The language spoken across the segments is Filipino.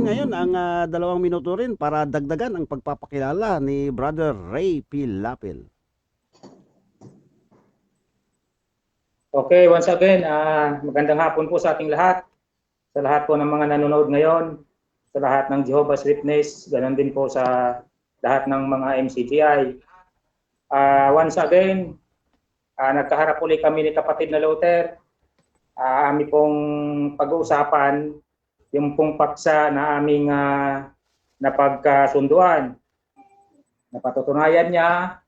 ngayon ang 2 minuto rin para dagdagan ang pagpapakilala ni Brother Ray Pilapil. Okay, once again, magandang hapon po sa ating lahat. Sa lahat po ng mga nanonood ngayon, sa lahat ng Jehovah's Witness, ganoon din po sa lahat ng mga MCGI. Once again, nagkaharap ulit kami ni kapatid na Luther. Ami pong pag-uusapan yung pong paksa na aming napagkasunduan. Napatutunayan niya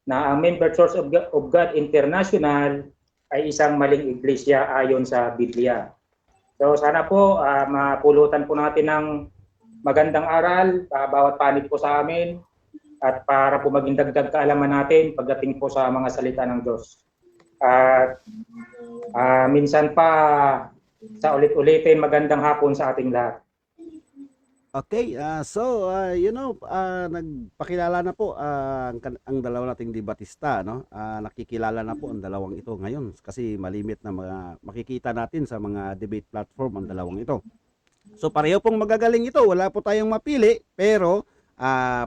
na ang Member Church of God International ay isang maling iglesia ayon sa Biblia. So sana po mapulutan po natin ng magandang aral bawat panig po sa amin at para po maging dagdag kaalaman natin pagdating po sa mga salita ng Diyos. At minsan pa sa ulit-ulitin magandang hapon sa ating lahat. Okay, nagpakilala na po ang dalawa nating debatista, no? Nakikilala na po ang dalawang ito ngayon kasi malimit na makikita natin sa mga debate platform ang dalawang ito. So pareho pong magagaling ito, wala po tayong mapili, pero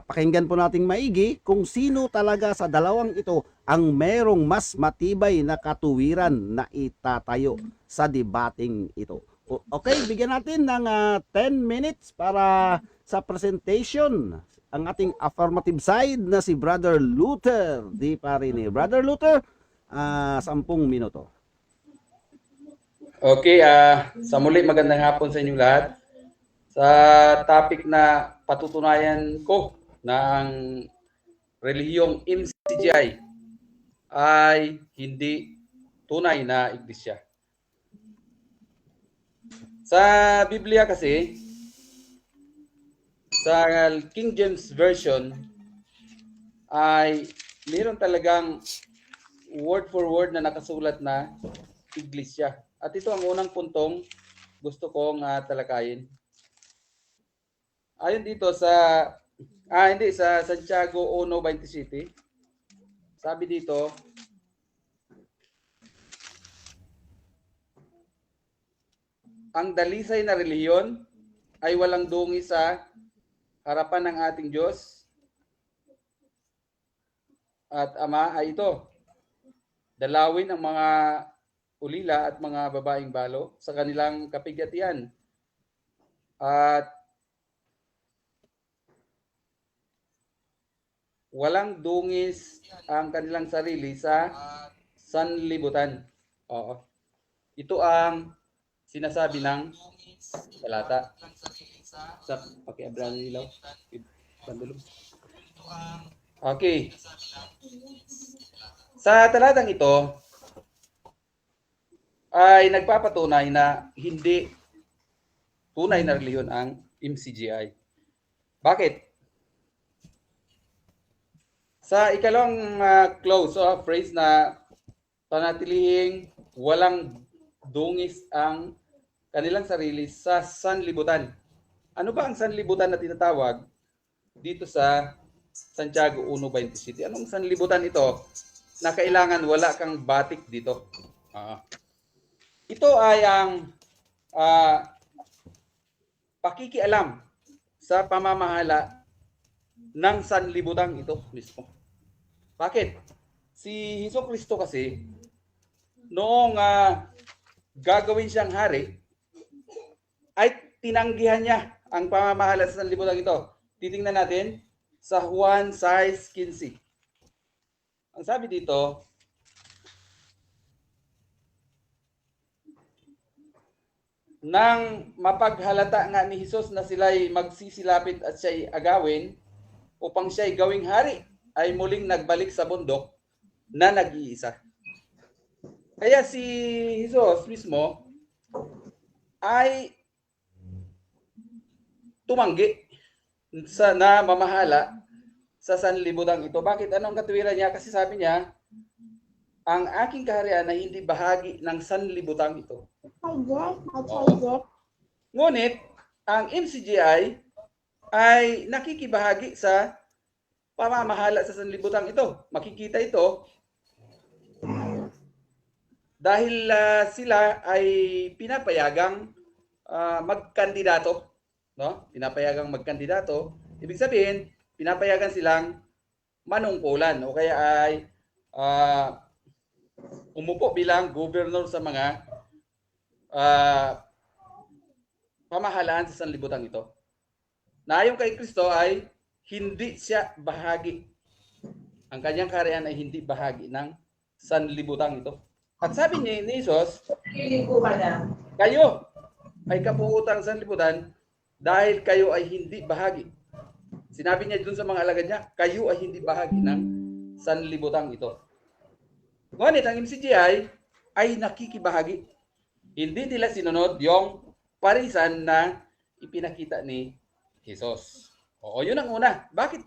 pakinggan po nating maigi kung sino talaga sa dalawang ito ang merong mas matibay na katuwiran na itatayo sa debating ito. Okay, bigyan natin ng 10 minutes para sa presentation ang ating affirmative side na si Brother Luther Di Parini. Brother Luther, 10 minuto. Okay, sa muli magandang hapon sa inyong lahat. Sa topic na patutunayan ko na ang relihiyong MCGI ay hindi tunay na iglesia. Sa Biblia kasi, sa King James Version, ay mayroon talagang word for word na nakasulat na iglesia. At ito ang unang puntong gusto kong talakayin. Ayon dito sa Santiago 1:27, sabi dito, ang dalisay na relihiyon ay walang dungi sa harapan ng ating Diyos at Ama ay ito, dalawin ang mga ulila at mga babaeng balo sa kanilang kapighatian at walang dungis ang kanilang sarili sa sanlibutan. Oo. Ito ang sinasabi ng talata sa pakiabra ng ilaw. Okay. Sa talatang ito ay nagpapatunay na hindi tunay na relihiyon ang MCGI. Bakit? Sa ikalawang clause o phrase na panatilihing walang dungis ang kanilang sarili sa sanlibutan. Ano ba ang sanlibutan na tinatawag dito sa Santiago 1:27? Anong sanlibutan ito na kailangan wala kang batik dito? Ito ay ang pakikialam sa pamamahala ng sanlibutan ito mismo. Bakit? Si Hesukristo kasi noong gagawin siyang hari, ay tinanggihan niya ang pamamahala sa sanlibutan ito. Titingnan natin sa Juan 6:15. Ang sabi dito, nang mapaghalata nga ni Jesus na sila'y magsisilapit at siya'y agawin upang siya'y gawing hari, ay muling nagbalik sa bundok na nag-iisa. Kaya si Jesus mismo ay tumanggi na mamahala sa sanlibutan ito. Bakit? Anong katuwiran niya? Kasi sabi niya, ang aking kaharian ay hindi bahagi ng sanlibutan ito. Ngunit, ang MCGI ay nakikibahagi sa pamamahala sa sanlibutan ito. Makikita ito dahil sila ay pinapayagang magkandidato no? Pinapayagang magkandidato, ibig sabihin, pinapayagan silang manungkulan o kaya ay ah, umupo bilang gobernador sa mga ah, pamahalaan sa sanlibutan ito. Na ayon kay Kristo ay hindi siya bahagi. Ang kanyang kaharian ay hindi bahagi ng sanlibutan ito. At sabi ni Jesus, kayo ay kapuutan ng sanlibutan dahil kayo ay hindi bahagi. Sinabi niya dun sa mga alagad niya, kayo ay hindi bahagi ng sanlibutan ito. Ngunit ang MCGI ay nakikibahagi. Hindi nila sinunod yung parisan na ipinakita ni Jesus. Oo, yun ang una. Bakit?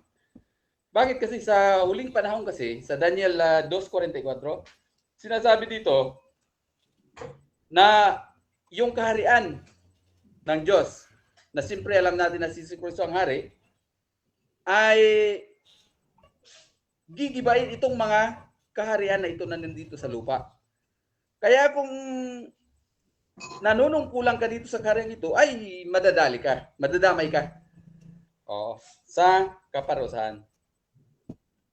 Bakit kasi sa huling panahon kasi, sa Daniel 2:44, sinasabi dito na yung kaharian ng Diyos, na siyempre alam natin na si Kristo ang hari, ay gigibain itong mga kaharian na ito na nandito sa lupa. Kaya kung nanunungkulan ka dito sa kaharian ito, ay madadali ka, madadamay ka. Oo, sa kaparusahan.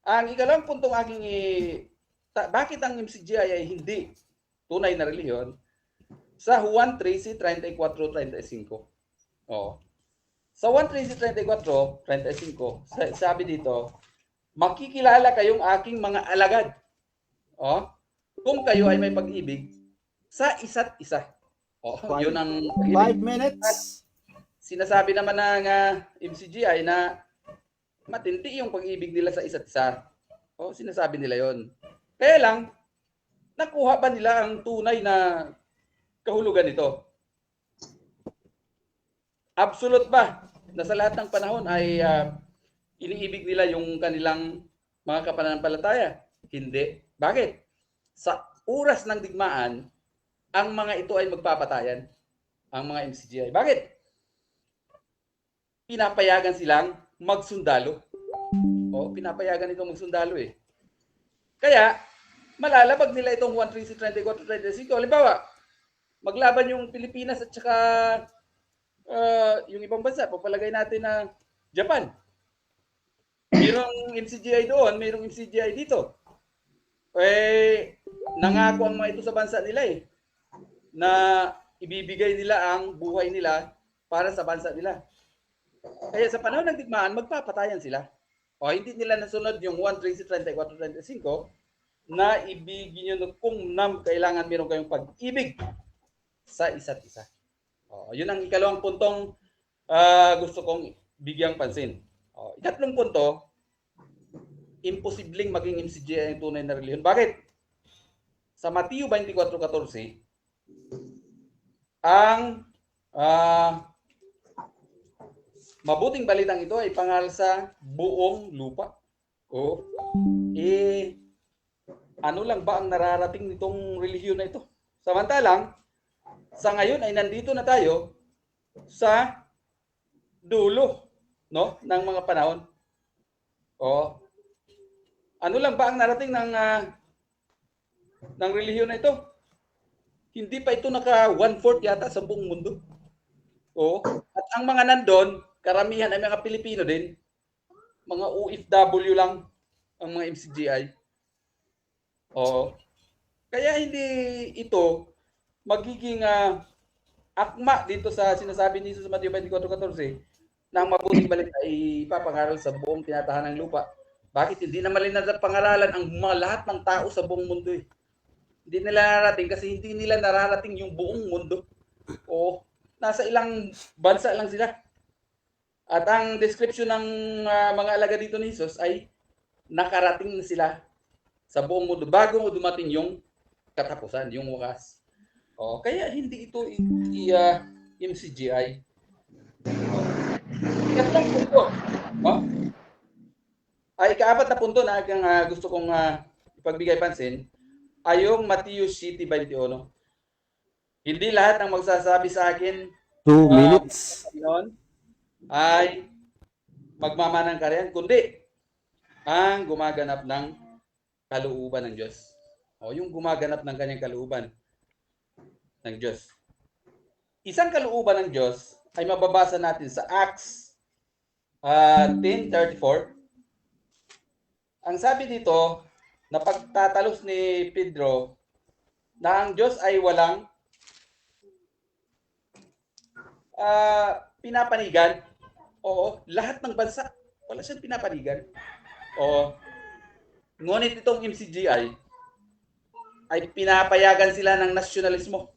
Ang ikalawang puntong aking bakit ang MCGI ay hindi tunay na relihiyon? Sa Juan 13:34-35. Oo. Sa Juan 13:34-35, sabi dito, makikilala kayong aking mga alagad. Oh, kung kayo ay may pag-ibig sa isa't isa. Oh, yun ang 5 minutes. sinasabi naman ng MCGI na matindi yung pag-ibig nila sa isa't isa. Oh, sinasabi nila yon. Kaya lang, nakuha ba nila ang tunay na kahulugan nito? Absolute ba na sa lahat ng panahon ay iniibig nila yung kanilang mga kapananampalataya? Hindi. Bakit? Sa oras ng digmaan, ang mga ito ay magpapatayan. Ang mga MCGI. Bakit? Pinapayagan silang magsundalo. O, pinapayagan itong magsundalo eh. Kaya, malalabag nila itong 1-3-34-35. Halimbawa, maglaban yung Pilipinas at saka yung ibang bansa. Papalagay natin na Japan. Mayroong MCGI doon, mayroong MCGI dito. Eh, nangako ang mga ito sa bansa nila eh, na ibibigay nila ang buhay nila para sa bansa nila. Kaya sa panahon ng digmaan, magpapatayan sila. O hindi nila nasunod yung 1-3-34-35 na ibigin nyo kung kailangan meron kayong pag-ibig sa isa't isa. O, yun ang ikalawang puntong gusto kong bigyang pansin. O, ikatlong punto, imposibleng maging MCGI ang tunay na relihiyon. Bakit? Sa Mateo 24:14, ang mabuting balitang ito ay pangaral sa buong lupa. O, ano lang ba ang nararating nitong relihiyon na ito? Samantalang, sa ngayon ay nandito na tayo sa dulo, no, ng mga panahon. O, ano lang ba ang narating ng relihiyon na ito? Hindi pa ito naka 1/4 yata sa buong mundo. O, at ang mga nandun, karamihan ay mga Pilipino din. Mga OFW lang ang mga MCGI. O, kaya hindi ito magiging akma dito sa sinasabi ni Jesus sa Mateo 24:14 na ang mabuting balita ay ipapangaral sa buong tinatahan ng lupa. Bakit hindi naman nila pangaralan ang mga lahat ng tao sa buong mundo eh? Hindi nila nararating kasi hindi nila nararating yung buong mundo. O nasa ilang bansa lang sila. At ang description ng mga alaga dito ni Jesus ay nakarating na sila sa buong mundo bago dumating yung katapusan, yung wakas. O, kaya hindi ito MCGI. Ikatlong punto. Ay, ikaapat na punto na gusto kong ipagbigay pansin ay yung Matthew 7:21. Hindi lahat ng magsasabi sa akin 2 minutes. ay magmamanang kaharian, kundi ang gumaganap ng kalooban ng Diyos. O, yung gumaganap ng kanyang kalooban ng Diyos. Isang kalooban ng Diyos ay mababasa natin sa Acts 10:34. Ang sabi dito, na pagtatalos ni Pedro na ang Diyos ay walang pinapanigan. Oo, lahat ng bansa, wala siyang pinapanigan. Oo. Ngunit itong MCGI ay pinapayagan sila ng nasyonalismo.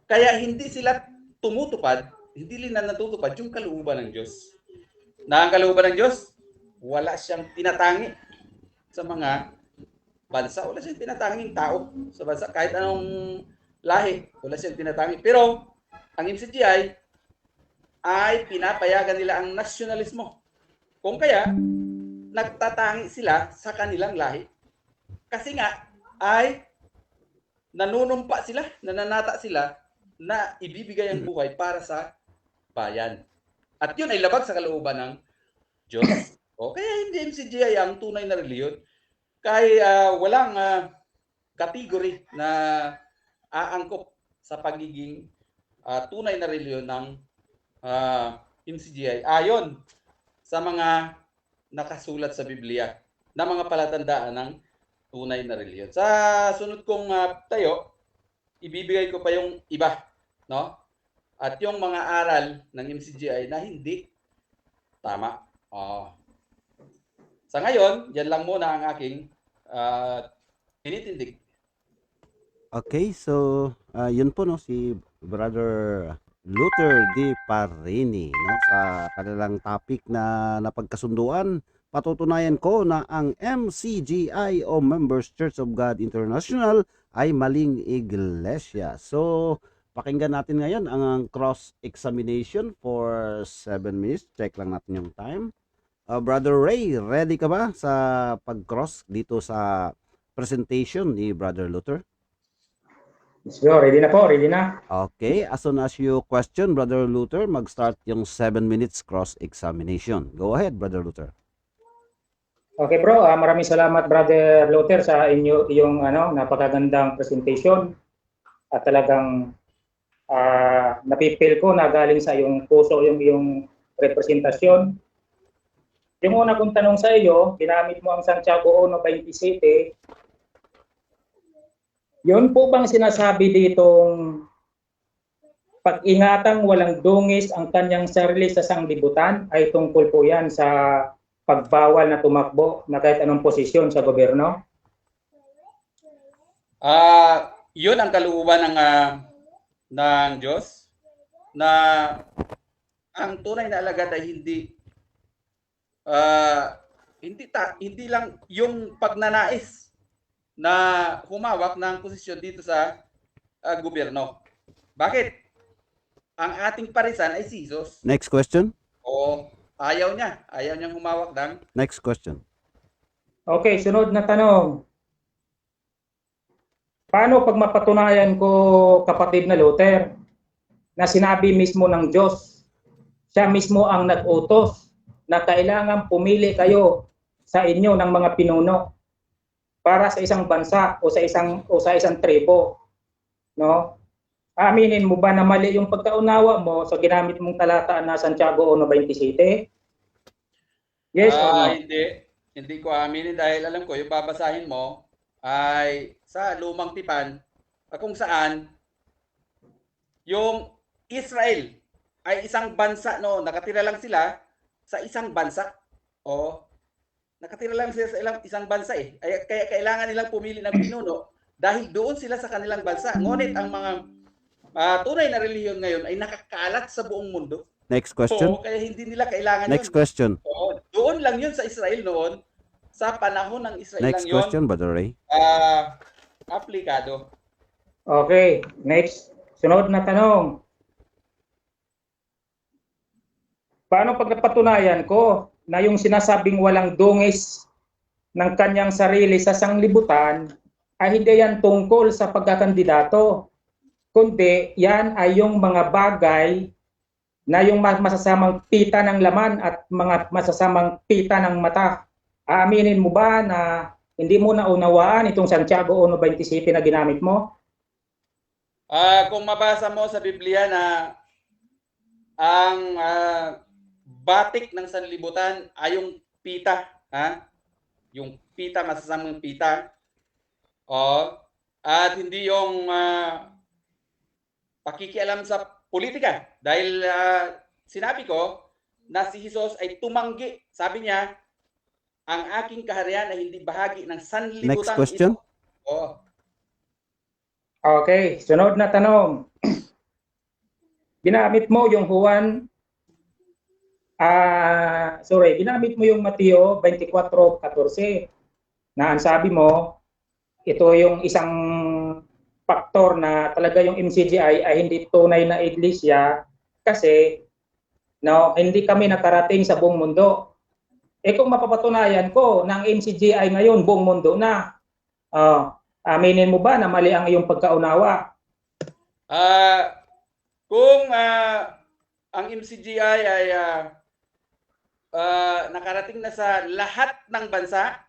Kaya hindi sila tumutupad, hindi nila natutupad yung kalooban ng Diyos. Na ang kalooban ng Diyos, wala siyang tinatangi sa mga bansa. Wala siyang tinatanging tao sa bansa. Kahit anong lahi, wala siyang tinatangi. Pero, ang MCGI ay pinapayagan nila ang nasyonalismo. Kung kaya, nagtatangi sila sa kanilang lahi. Kasi nga, ay nanunumpa sila, nananata sila na ibibigay ang buhay para sa bayan. At yun ay labag sa kalooban ng Diyos. O kaya hindi MCGI ang tunay na reliyon. Kaya walang kategory na aangkop sa pagiging tunay na reliyon ng MCGI ayon sa mga nakasulat sa Biblia na mga palatandaan ng tunay na reliyon. Sa sunod kong tayo, ibibigay ko pa yung iba, no? At yung mga aral ng MCGI na hindi tama. Sa ngayon, yan lang muna ang aking tinitindig. Okay, so yun po no si Brother Luther D. Parini no sa kanilang topic na napagkasunduan. Patutunayan ko na ang MCGI o Members Church of God International ay maling iglesia. So pakinggan natin ngayon ang cross-examination for 7 minutes. Check lang natin yung time. Brother Ray, ready ka ba sa pag-cross dito sa presentation ni Brother Luther? Yes, bro. Ready na po. Ready na. Okay, as soon as you question Brother Luther, mag-start yung 7 minutes cross-examination. Go ahead, Brother Luther. Okay, bro. Maraming salamat, Brother Luther, sa iyong napakagandang presentation. At talagang napipil ko na galing sa iyong puso yung iyong representasyon. Yung una kong tanong sa iyo, ginamit mo ang Santiago 1:27. Yun po bang sinasabi ditong pag-ingatang walang dungis ang kanyang sarili sa sanglibutan ay tungkol po yan sa pagbawal na tumakbo na kahit anong posisyon sa gobyerno? Yun ang kalooban ng Diyos na ang tunay na alagad ay hindi lang yung pagnanais na humawak ng posisyon dito sa gobyerno. Bakit? Ang ating parisan ay si Jesus. Next question. O ayaw niyang humawak ng. Next question. Okay, sunod na tanong. Paano pag mapatunayan ko, kapatid na Luther, na sinabi mismo ng Diyos, siya mismo ang nag-utos na kailangan pumili kayo sa inyo ng mga pinuno para sa isang bansa o sa isang tribo, no? Aminin mo ba na mali yung pagkaunawa mo sa ginamit mong talata na Santiago 1:27? Yes or no? Hindi ko aminin dahil alam ko yung babasahin mo ay sa Lumang Tipan kung saan yung Israel ay isang bansa no, nakatira lang sila sa isang bansa. O nakatira lang sila sa isang bansa eh. Kaya kailangan nilang pumili ng pinuno dahil doon sila sa kanilang bansa. Ngunit ang mga tunay na relihiyon ngayon ay nakakalat sa buong mundo. Next question. Kaya hindi nila kailangan Next yun. question. Doon lang yun sa Israel noon. Sa panahon ng Israel Next lang yun. question, Brother Ray. Aplikado. Okay, next. Sunod na tanong. Paano pagpatunayan ko na yung sinasabing walang dungis ng kanyang sarili sa sanglibutan ay hindi yan tungkol sa pagkakandidato, kundi yan ay yung mga bagay na yung masasamang pita ng laman at mga masasamang pita ng mata. Aaminin mo ba na hindi mo naunawaan itong Santiago 1:27 na ginamit mo? Kung mabasa mo sa Biblia na ang batik ng sanlibutan ay yung pita, ha? Yung pita, masasamang pita. O, at hindi yung pakikialam sa politika. Dahil sinabi ko na si Jesus ay tumanggi. Sabi niya, ang aking kaharian ay hindi bahagi ng Next sanlibutan question. ito. O, Okay, sunod na tanong. Ginamit mo yung Juan, ginamit mo yung Mateo 24:14 na ang sabi mo, ito yung isang faktor na talaga yung MCGI ay hindi tunay na iglesia kasi no, hindi kami nakarating sa buong mundo. Eh kung mapapatunayan ko ng MCGI ngayon buong mundo na, aminin mo ba na mali ang iyong pagkaunawa? kung ang MCGI ay nakarating na sa lahat ng bansa,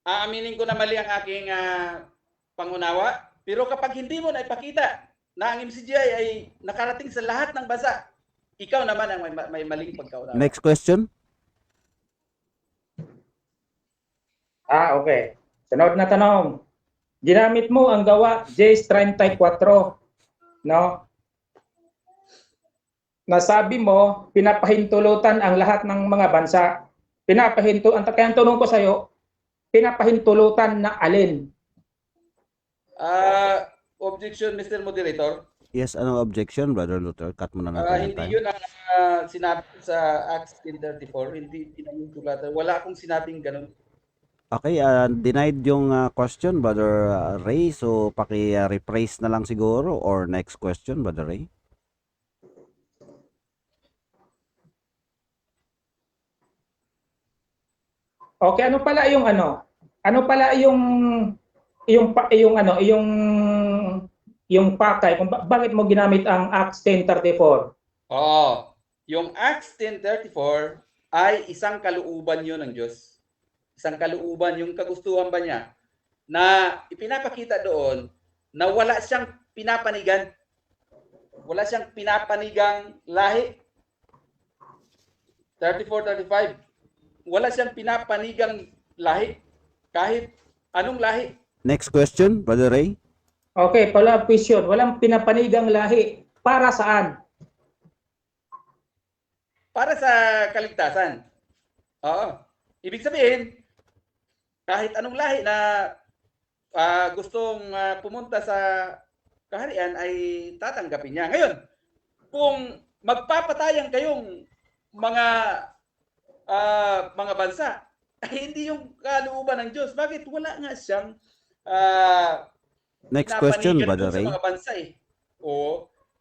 aaminin ko na mali ang aking pangunawa. Pero kapag hindi mo na ipakita na ang MCGI ay nakarating sa lahat ng bansa, ikaw naman ang may maling pagkaunawa. Next question. Okay. Sunod na tanong. Ginamit mo ang gawa J34, no? Nasabi mo, pinapahintulutan ang lahat ng mga bansa. Kaya ang tanong ko sa iyo, pinapahintulutan na alin? Objection, Mr. Moderator. Yes, ano objection, Brother Luther? Cut mo na natin yung Hindi time. yun ang sinabi sa Acts 10:34. Hindi pinahintulutan. Wala akong sinabing ganun. Okay, denied yung question, Brother Ray. So, paki-rephrase na lang siguro or next question, Brother Ray. Okay, ano pala yung ano? Ano pala yung pakay kung bakit mo ginamit ang Acts 10:34? Yung Acts 10:34 ay isang kalooban yun ng Diyos. Isang kalooban, yung kagustuhan ba niya na ipinapakita doon na wala siyang pinapanigan. Wala siyang pinapanigang lahi. 34-35. Wala siyang pinapanigang lahi. Kahit anong lahi. Next question, Brother Ray. Okay, pala question. Walang pinapanigang lahi. Para saan? Para sa kaligtasan. Ibig sabihin, kahit anong lahi na gustong pumunta sa kaharian ay tatanggapin niya. Ngayon, kung magpapatayan kayong mga bansa, ay hindi yung kalooban ng Diyos. Bakit? Wala nga siyang Next question, pinapanigan Brother doon sa Ray. mga bansa eh.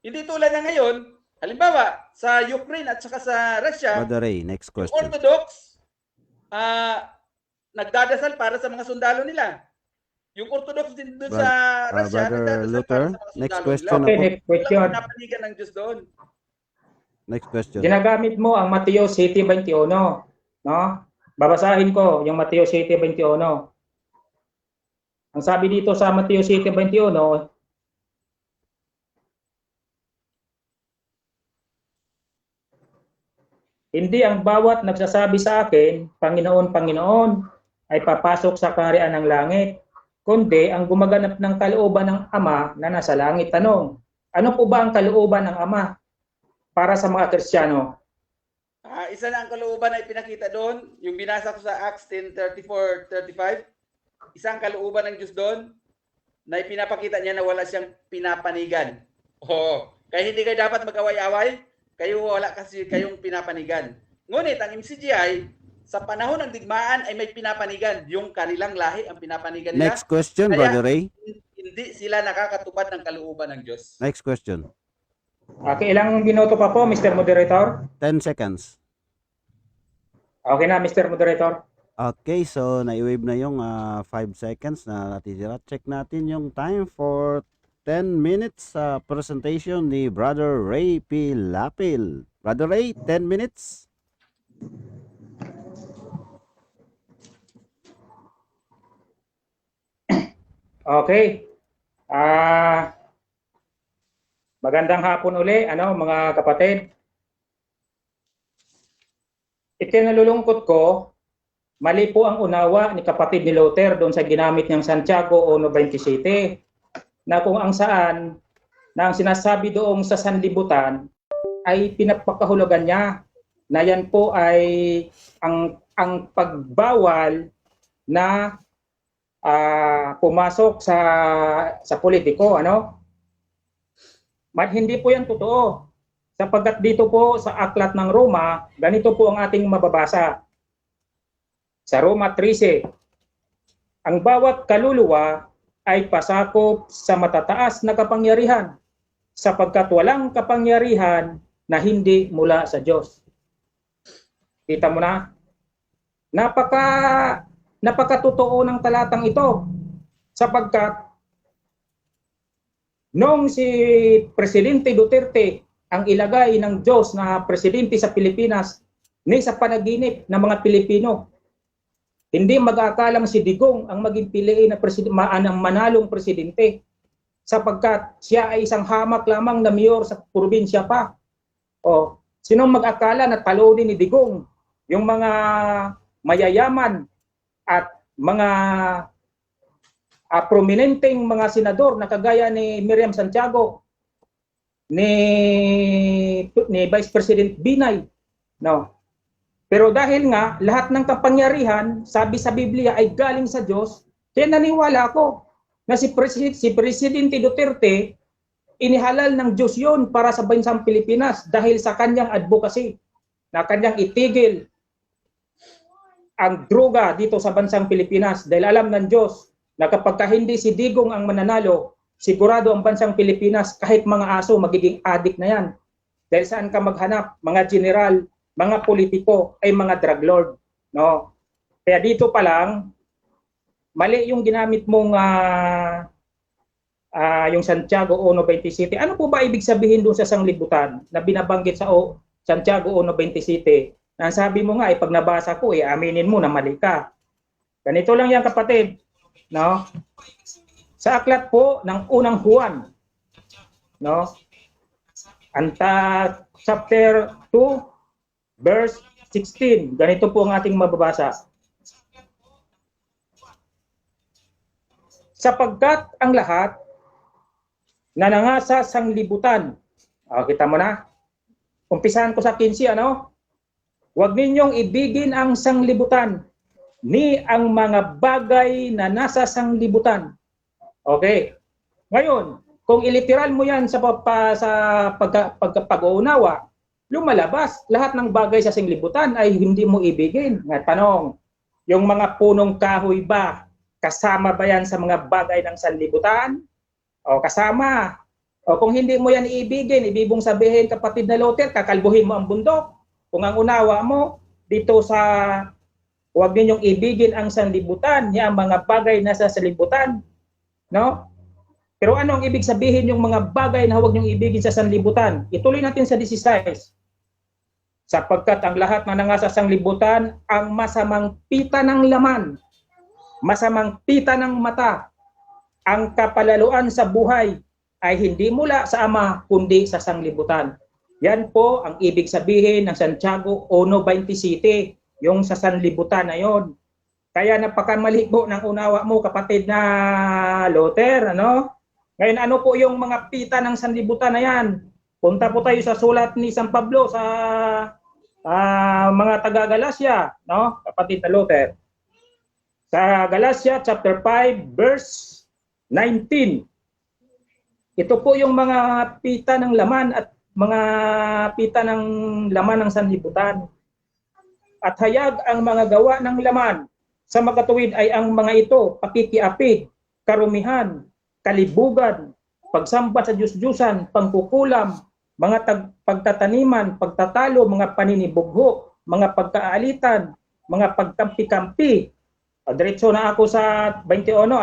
Hindi tulad na ngayon, halimbawa, sa Ukraine at saka sa Russia, Brother Ray, next yung question. Orthodox, nagdadasal para sa mga sundalo nila. Yung Orthodox din doon sa Russia, Brother nagdadasal Luther, para sa mga next sundalo question nila. Okay, ako. next question. Walang pinapanigan ng Diyos doon. Next question. Ginagamit mo ang Mateo 7:21, no? Babasahin ko yung Mateo 7:21. Ang sabi dito sa Mateo 7:21, hindi ang bawat nagsasabi sa akin, Panginoon, Panginoon, ay papasok sa kaharian ng langit, kundi ang gumaganap ng kalooban ng Ama na nasa langit. Tanong, ano po ba ang kalooban ng Ama para sa mga Kristiyano? Isa na ang kalooban na ipinakita doon, yung binasa ko sa Acts 10:34-35. Isang kalooban ng Diyos doon na ipinapakita niya na wala siyang pinapanigan. Kaya hindi kayo dapat mag-away-away, kayo wala kasi kayong pinapanigan. Ngunit ang MCGI, sa panahon ng digmaan ay may pinapanigan. Yung kanilang lahi ang pinapanigan nila. Next question, Kaya, Brother Ray. Hindi sila nakakatupad ng kalooban ng Diyos. Next question. Okay, ilang minuto pa po, Mr. Moderator? 10 seconds. Okay na, Mr. Moderator. Okay, so naiwave na yung 5 seconds na natitira. Check natin yung time for 10 minutes sa presentation ni Brother Ray P. Lapil. Brother Ray, 10 minutes. Okay. Magandang hapon uli, mga kapatid. Ikinalulungkot ko, mali po ang unawa ni kapatid ni Luther doon sa ginamit niyang Santiago 1:27 na kung ang saan na ang sinasabi doong sa sanlibutan ay pinapakahulugan niya na yan po ay ang pagbawal na pumasok sa politiko, Hindi po yan totoo. Sapagkat dito po sa Aklat ng Roma, ganito po ang ating mababasa. Sa Roma 13, ang bawat kaluluwa ay pasakop sa matataas na kapangyarihan, sapagkat walang kapangyarihan na hindi mula sa Diyos. Kita mo na? Napakatotoo ng talatang ito, sapagkat noong si Presidente Duterte ang ilagay ng Diyos na presidente sa Pilipinas, ni sa panaginip ng mga Pilipino, hindi mag-aakalang si Digong ang maging piliin na manalong presidente, sapagkat siya ay isang hamak lamang na mayor sa probinsya pa. O, sinong mag-akala na talunin ni Digong yung mga mayayaman at mga prominenteng mga senador na kagaya ni Miriam Santiago, ni Vice President Binay, Pero dahil nga lahat ng kapangyarihan, sabi sa Biblia, ay galing sa Diyos, kaya naniwala ako na si Presidente Duterte, inihalal ng Diyos yun para sa bansang Pilipinas dahil sa kanyang advocacy na kanyang itigil ang droga dito sa bansang Pilipinas, dahil alam ng Diyos na kapag hindi si Digong ang mananalo, sigurado ang bansang Pilipinas, kahit mga aso, magiging addict na yan. Dahil saan ka maghanap? Mga general, mga politiko, ay mga drug lord. Kaya dito pa lang, mali yung ginamit mong yung Santiago 1:27. Ano po ba ibig sabihin doon sa sanglibutan na binabanggit sa Santiago 1:27? Na sabi mo nga, pag nabasa ko, aminin mo na mali ka. Ganito lang yan, kapatid. Sa aklat po ng unang Juan, chapter 2, verse 16, ganito po ang ating mababasa. Sapagkat ang lahat na nangasa sanglibutan, kita mo na, umpisahan ko sa 15, huwag ninyong ibigin ang sanglibutan, ni ang mga bagay na nasa sanglibutan. Okay. Ngayon, kung iliteral mo yan sa pag-uunawa, lumalabas, lahat ng bagay sa sanglibutan ay hindi mo ibigin. Nga tanong, yung mga punong kahoy ba, kasama ba yan sa mga bagay ng sanlibutan? O kasama. O kung hindi mo yan iibigin, ibig sabihin, kapatid na Luther, kakalbuhin mo ang bundok. Kung ang unawa mo, dito sa huwag ninyong ibigin ang sanlibutan, niya ang mga bagay na sa sanlibutan. Pero ano ang ibig sabihin yung mga bagay na huwag niyong ibigin sa sanlibutan? Ituloy natin sa 16. Sapagkat ang lahat na nangasa sa sanlibutan, ang masamang pita ng laman, masamang pita ng mata, ang kapalaluan sa buhay ay hindi mula sa Ama, kundi sa sanlibutan. Yan po ang ibig sabihin ng Santiago 1:27. Yung sa sanlibutan na yon. Kaya napakamali po ng unawa mo, kapatid na Luther, Ngayon, ano po yung mga pita ng sanlibutan na yan? Punta po tayo sa sulat ni San Pablo sa mga taga-Galacia, kapatid na Luther. Sa Galacia chapter 5 verse 19. Ito po yung mga pita ng laman at mga pita ng laman ng sanlibutan. At hayag ang mga gawa ng laman sa makatuwid ay ang mga ito, pakikiapid, karumihan, kalibugan, pagsamba sa Diyos-Diyusan, pangkukulam, mga pagtataniman, pagtatalo, mga paninibugho, mga pagkaalitan, mga pagkampi-kampi. Diretso na ako sa 21,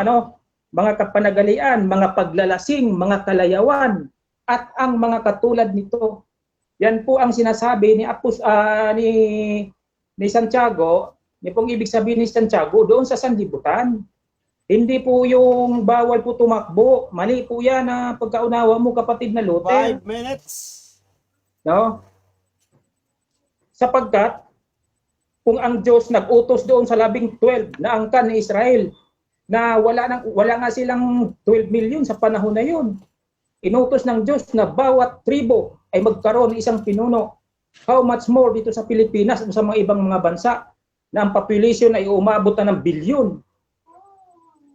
mga kapanagalian, mga paglalasing, mga kalayawan, at ang mga katulad nito. Yan po ang sinasabi ni Santiago, ni pong ibig sabihin ni Santiago doon sa sanlibutan. Hindi po yung bawal po tumakbo. Mali po yan na pagkaunawa mo, kapatid na Luther. 5 minutes. No? Sapagkat, kung ang Diyos nag-utos doon sa 12 na angkan ni Israel, na wala nga silang 12 million sa panahon na yun. Inutos ng Diyos na bawat tribo ay magkaroon ng isang pinuno. How much more dito sa Pilipinas o sa mga ibang mga bansa na ang population ay umabot na ng bilyon.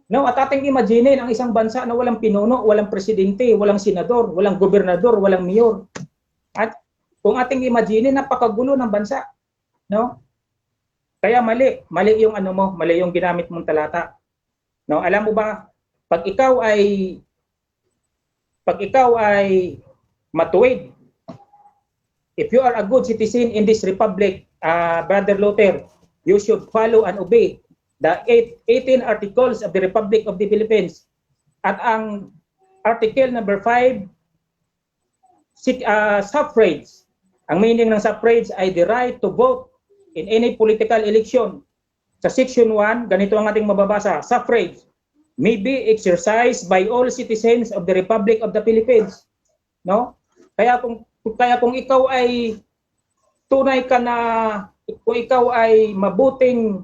No, at ating imagine ang isang bansa na walang pinuno, walang presidente, walang senador, walang gobernador, walang mayor. At kung ating imagine, napakagulo ng bansa. No? Kaya mali yung mali yung ginamit mong talata. No, alam mo ba, pag ikaw ay matuwid, if you are a good citizen in this republic, Brother Luther, you should follow and obey the 18 articles of the Republic of the Philippines. At ang article number 5, suffrage. Ang meaning ng suffrage ay the right to vote in any political election. Sa section 1, ganito ang ating mababasa. Suffrage may be exercised by all citizens of the Republic of the Philippines. No? Kaya kung ikaw ay tunay ka na, kung ikaw ay mabuting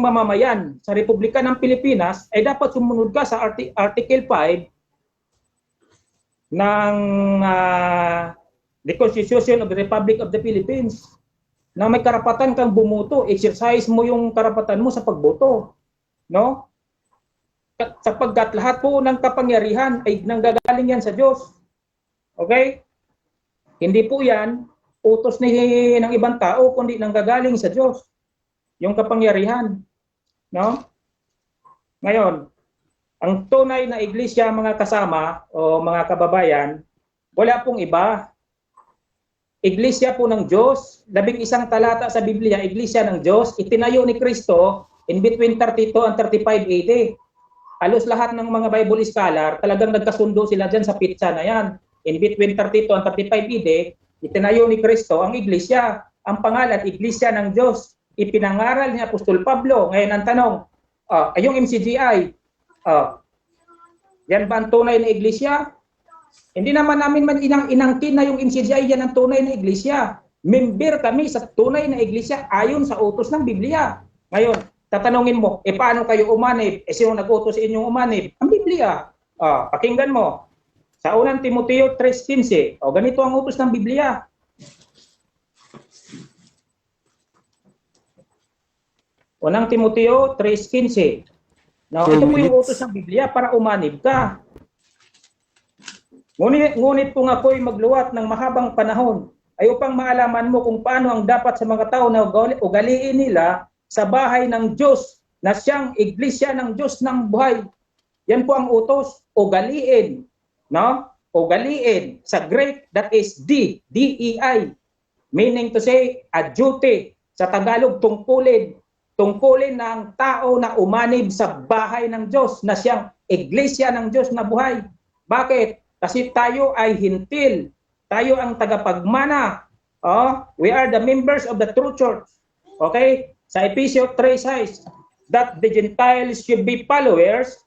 mamamayan sa Republika ng Pilipinas, ay dapat sumunod ka sa Article 5 ng the Constitution of the Republic of the Philippines, na may karapatan kang bumuto, exercise mo yung karapatan mo sa pagboto. No? Sapagkat lahat po ng kapangyarihan ay nanggagaling yan sa Diyos. Okay? Hindi po yan utos ng ibang tao, kundi nanggagaling sa Diyos. Yung kapangyarihan. No? Ngayon, ang tunay na iglesia, mga kasama o mga kababayan, wala pong iba. Iglesia po ng Diyos, 11 talata sa Biblia, iglesia ng Diyos, itinayo ni Kristo in between 32 and 35 AD. Halos lahat ng mga Bible scholar, talagang nagkasundo sila dyan sa pitsa na yan. In between 32 and 35 AD, itinayo ni Kristo ang iglesia. Ang pangalan, iglesia ng Diyos. Ipinangaral ni Apostol Pablo. Ngayon ang tanong, yung MCGI, yan ba ang tunay na iglesia? Hindi naman namin inangkin na yung MCGI yan ang tunay na iglesia. Member kami sa tunay na iglesia ayon sa utos ng Biblia. Ngayon, tatanungin mo, paano kayo umanib? Sino nag-utos sa inyong umanib? Ang Biblia. Pakinggan mo. Sa unang Timoteo 3:15, ganito ang utos ng Biblia. Unang Timoteo 3:15. Now, ito po yung utos ng Biblia para umanib ka. Ngunit kung ako'y magluwat ng mahabang panahon, ay upang maalaman mo kung paano ang dapat sa mga tao na ugaliin nila sa bahay ng Diyos na siyang iglesia ng Diyos ng buhay. Yan po ang utos, ugaliin. No? Ugaliin. Sa Greek, that is D-E-I. Meaning to say, a duty. Sa Tagalog, tungkulin. Tungkulin ng tao na umanib sa bahay ng Diyos na siyang iglesia ng Diyos na buhay. Bakit? Kasi tayo ay hintil. Tayo ang tagapagmana. We are the members of the true church. Okay? Sa Ephesians 3 says that the Gentiles should be followers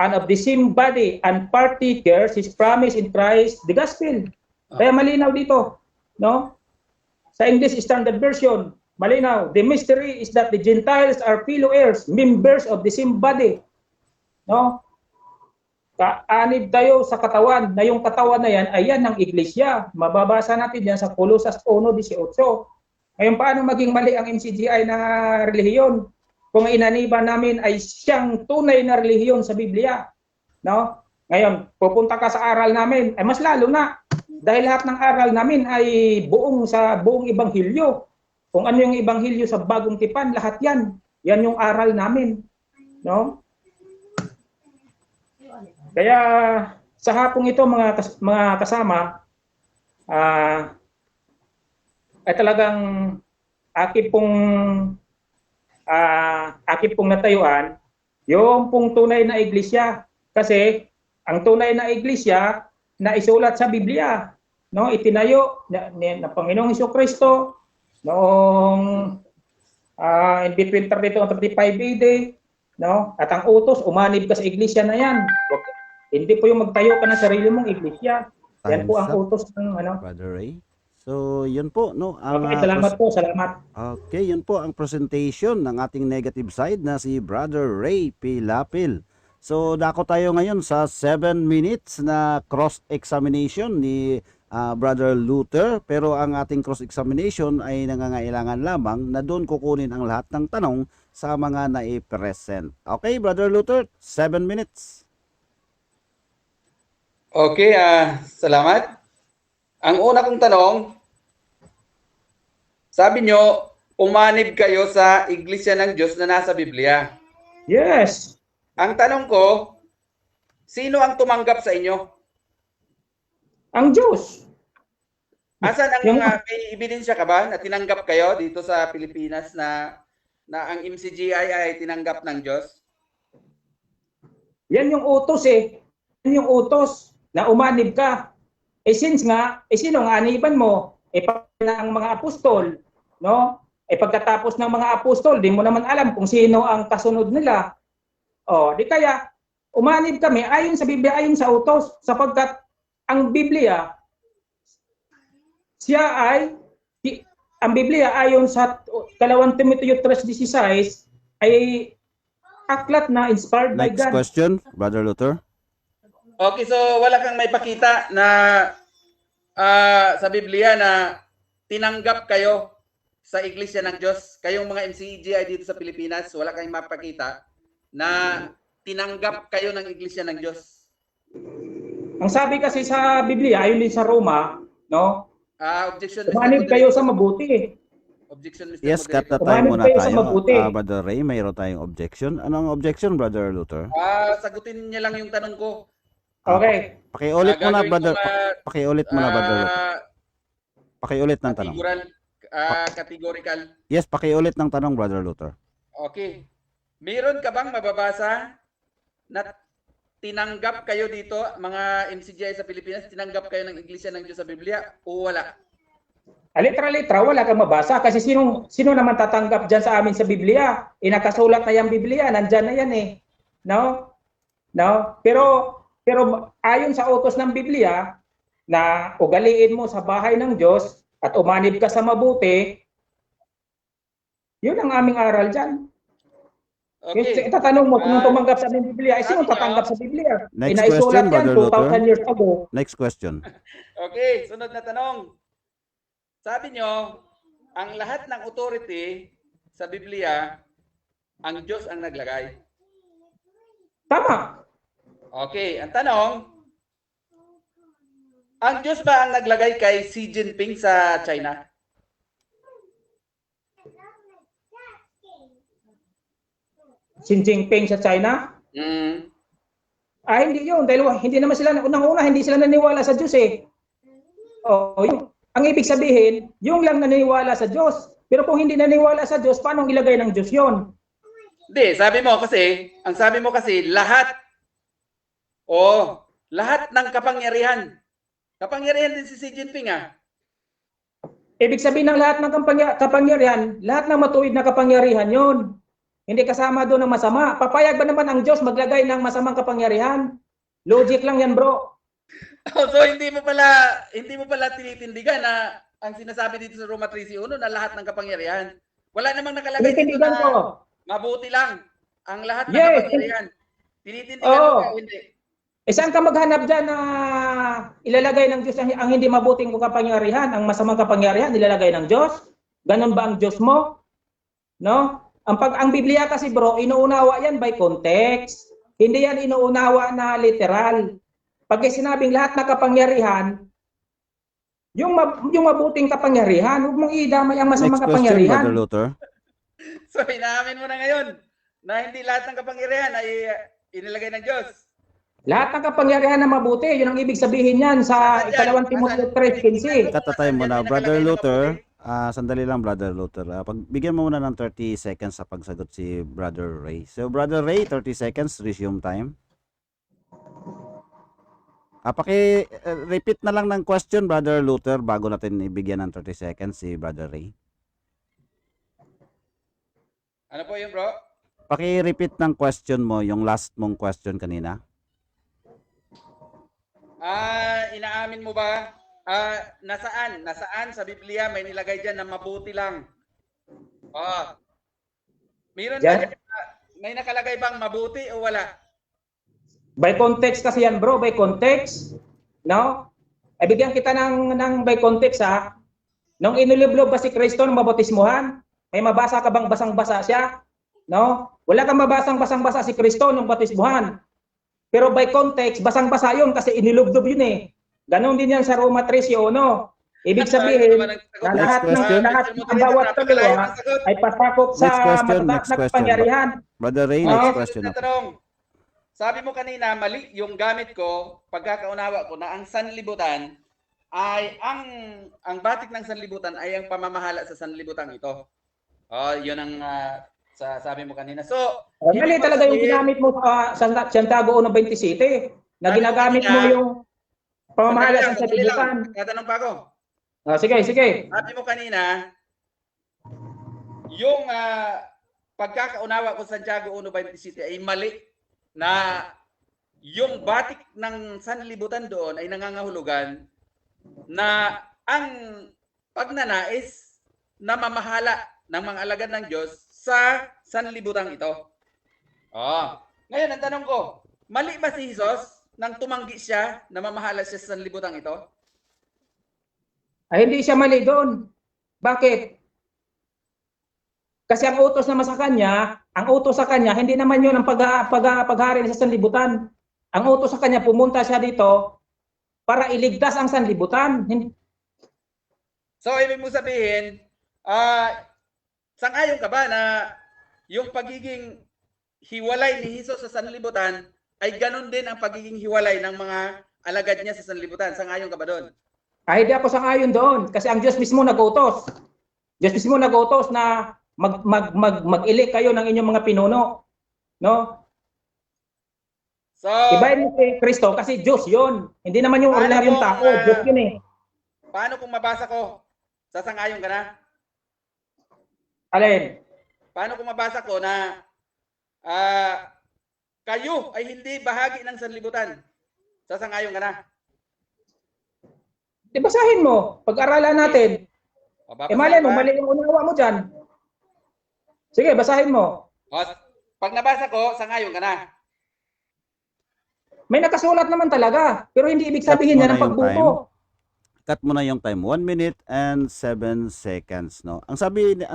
and of the same body and partakers his promise in Christ, the gospel. Kaya malinaw dito. No? Sa English Standard Version, malinaw. The mystery is that the Gentiles are fellow heirs, members of the same body. No? Kaanib tayo sa katawan, na yung katawan na yan ay yan ng iglesia. Mababasa natin yan sa Colosas 1:18. Ngayon, paano maging mali ang MCGI na relihiyon? Kung inaniba namin ay siyang tunay na relihiyon sa Biblia. No? Ngayon, pupunta ka sa aral namin, ay mas lalo na. Dahil lahat ng aral namin ay buong ibanghilyo. Kung ano yung ibanghilyo sa bagong tipan, lahat yan. Yan yung aral namin. No? Kaya sa hapong ito, mga kasama, ay talagang akin pong natayuan yung pong tunay na iglesia. Kasi ang tunay na iglesia na isulat sa Biblia, no, itinayo ng Panginoong Hesukristo noong in between 32 and 35 AD, no? At ang utos, umanib ka sa iglesia na yan. Hindi po yung magtayo ka ng sarili mong iglesia. Yan po ang Time's up, utos ng ano. Brother Ray. So, yun po, no? Okay, salamat po, salamat. Okay, yun po ang presentation ng ating negative side na si Brother Ray Pilapil. So, dako tayo ngayon sa 7 minutes na cross-examination ni Brother Luther. Pero ang ating cross-examination ay nangangailangan lamang na doon kukunin ang lahat ng tanong sa mga nai-present. Okay, Brother Luther, 7 minutes. Okay, salamat. Ang una kong tanong, sabi nyo, umanib kayo sa Iglesia ng Diyos na nasa Biblia. Yes. Ang tanong ko, sino ang tumanggap sa inyo? Ang Diyos. Asan ang Yung- may ebidensya ka ba na tinanggap kayo dito sa Pilipinas na ang MCGI ay tinanggap ng Diyos? Yan yung utos eh. Yan yung utos na umanib ka. Since nga, sino ang aniban mo? Ang mga apostol, no? Pagkatapos ng mga apostol, di mo naman alam kung sino ang kasunod nila. Di kaya, umanib kami ayon sa Biblia, ayon sa utos, sapagkat ang Biblia, ang Biblia ayon sa 2 Timoteo 3:16 ay aklat na inspired by Next God. question, Brother Luther. Okay, so wala kang may pakita na sa Biblia na tinanggap kayo sa Iglesia ng Diyos. Kayong mga MCGI dito sa Pilipinas, wala kayong mapakita na tinanggap kayo ng Iglesia ng Diyos. Ang sabi kasi sa Biblia, ayon din sa Roma, no? Objection, Mr. Umanib kayo sa mabuti. Objection, Mr. Yes, cut na Moderator. tayo Umanib muna kayo sa tayo. mabuti. Brother Ray, mayroon tayong objection. Anong objection, Brother Luther? Sagutin niya lang yung tanong ko. Okay. Pakiulit mo na, Gagawin Brother. ko, Pakiulit mo na, Brother Luther. Pakiulit ng tanong. Categorical. Yes, pakiulit ng tanong, Brother Luther. Okay. Meron ka bang mababasa na tinanggap kayo dito, mga MCGI sa Pilipinas, tinanggap kayo ng Iglesia ng Diyos sa Biblia o wala? Litra-litra, wala kang mabasa kasi sino naman tatanggap dyan sa amin sa Biblia? Nakasulat na yung Biblia, nandyan na yan eh. No? No? Pero ayon sa utos ng Biblia na ugaliin mo sa bahay ng Diyos at umanib ka sa mabuti, yun ang aming aral dyan. Okay. Itatanong mo kung tumanggap sa aming Biblia, sino tatanggap sa Biblia? Next Inaisulat question, yan Brother Luther. 2,000 years ago. Next question. Okay, sunod na tanong. Sabi nyo, ang lahat ng authority sa Biblia, ang Diyos ang naglagay. Tama. Okay, ang tanong, ang Diyos ba ang naglagay kay Xi Jinping sa China? Xi Jinping sa China? Mm. Hindi yun. Dahil hindi naman sila, unang-una, hindi sila naniwala sa Diyos eh. Ang ibig sabihin, yung lang naniwala sa Diyos. Pero kung hindi naniwala sa Diyos, paano ilagay ng Diyos yun? Hindi, ang sabi mo kasi, lahat ng kapangyarihan. Kapangyarihan din si Xi Jinping ah. Ibig sabihin ng lahat ng kapangyarihan, lahat ng matuwid na kapangyarihan yun. Hindi kasama doon ng masama. Papayag ba naman ang Diyos maglagay ng masamang kapangyarihan? Logic lang yan, bro. So hindi mo pala tinitindigan na ang sinasabi dito sa Roma 3:1 na lahat ng kapangyarihan. Wala namang nakalagay dito Tinitindigan ko. na mabuti lang ang lahat ng Yes. kapangyarihan. Tinitindigan mo ba? Hindi. Saan ka maghanap dyan na ilalagay ng Diyos ang hindi mabuting kapangyarihan, ang masamang kapangyarihan, ilalagay ng Diyos? Ganon ba ang Diyos mo? No? Ang Biblia kasi bro, inuunawa yan by context. Hindi yan inuunawa na literal. Pag sinabing lahat na kapangyarihan, yung mabuting kapangyarihan, huwag mong idamay ang masamang Next question, kapangyarihan. Brother Luther. So inaamin mo na ngayon na hindi lahat ng kapangyarihan ay inilagay ng Diyos. Lahat ng kapangyarihan na mabuti, yun ang ibig sabihin yan sa 2 Timoteo 3:15. Cut na tayo muna, Brother Luther. Sandali lang, Brother Luther. Bigyan mo muna ng 30 seconds sa pagsagot si Brother Ray. So, Brother Ray, 30 seconds, resume time. Repeat na lang ng question, Brother Luther, bago natin ibigyan ng 30 seconds si Brother Ray. Ano po yun, bro? Paki-repeat ng question mo, yung last mong question kanina. Inaamin mo ba? Nasaan? Nasaan sa Biblia may nilagay dyan na mabuti lang? Meron ba Yan. dyan, may nakalagay bang mabuti o wala? By context kasi yan, bro. By context. No? Ay bigyan kita ng by context, ha? Nung iniliblob ba si Kristo nung mabautismuhan, may mabasa ka bang basang-basa siya? No? Wala kang mabasang basang-basa si Kristo nung bautismuhan. Pero by context, basang-basa yun kasi inilublob yun eh. Ganon din yan sa Roma 3:1. Ibig sabihin, na lahat ng bawat kaluluwa ay pasakop sa Next question, matatak next na question. kapangyarihan. Brother Ray, Ah, next question na po. Tanong. Sabi mo kanina, mali yung gamit ko, pagkakaunawa ko na ang sanlibutan ay ang batik ng sanlibutan ay ang pamamahala sa sanlibutan ito. Yun ang sabi mo kanina. So, mali talaga yung ginamit mo sa Santiago 1:27 na ginagamit mo yung pamamahala sa sanlibutan. Tatanong pa ako. Sige, sige. Sabi mo kanina, yung pagkakaunawa ko sa Santiago 1:27 ay mali na yung batik ng sanlibutan doon ay nangangahulugan na ang pagnanais na mamahala ng mga alagad ng Diyos sa sanlibutan ito. Ngayon, ang tanong ko, mali ba si Jesus nang tumanggi siya na mamahala siya sa sanlibutan ito? Ay, hindi siya mali doon. Bakit? Kasi ang utos naman sa kanya, hindi naman yun ang paghari sa sanlibutan. Ang utos sa kanya, pumunta siya dito para iligtas ang sanlibutan. So, ibig mo sabihin, sang-ayon ka ba na yung pagiging hiwalay ni Jesus sa sanlibutan ay ganun din ang pagiging hiwalay ng mga alagad niya sa sanlibutan? Sang-ayon ka ba doon? Ay, hindi ako sang-ayon doon. Kasi ang Diyos mismo nag-utos. Diyos mismo nag-utos na mag-ili kayo ng inyong mga pinuno. No? So, Ibahin mo si Kristo kasi Diyos yun. Hindi naman yung ordinaryong tao. Diyos yun eh. paano kung mabasa ko? Sasang-ayon ka na? Alin? Paano kung mabasa ko na kayo ay hindi bahagi ng sanlibutan? Sasang-ayon ka na? Di basahin mo. Pag-aralan natin. Malay mo, ba? mali yung unawa mo dyan. Sige, basahin mo. Pag nabasa ko, sang-ayon ka na? May nakasulat naman talaga. Pero hindi ibig sabihin yan ang pagbuto. Cut mo na yung time. 1 minute and 7 seconds. No? Ang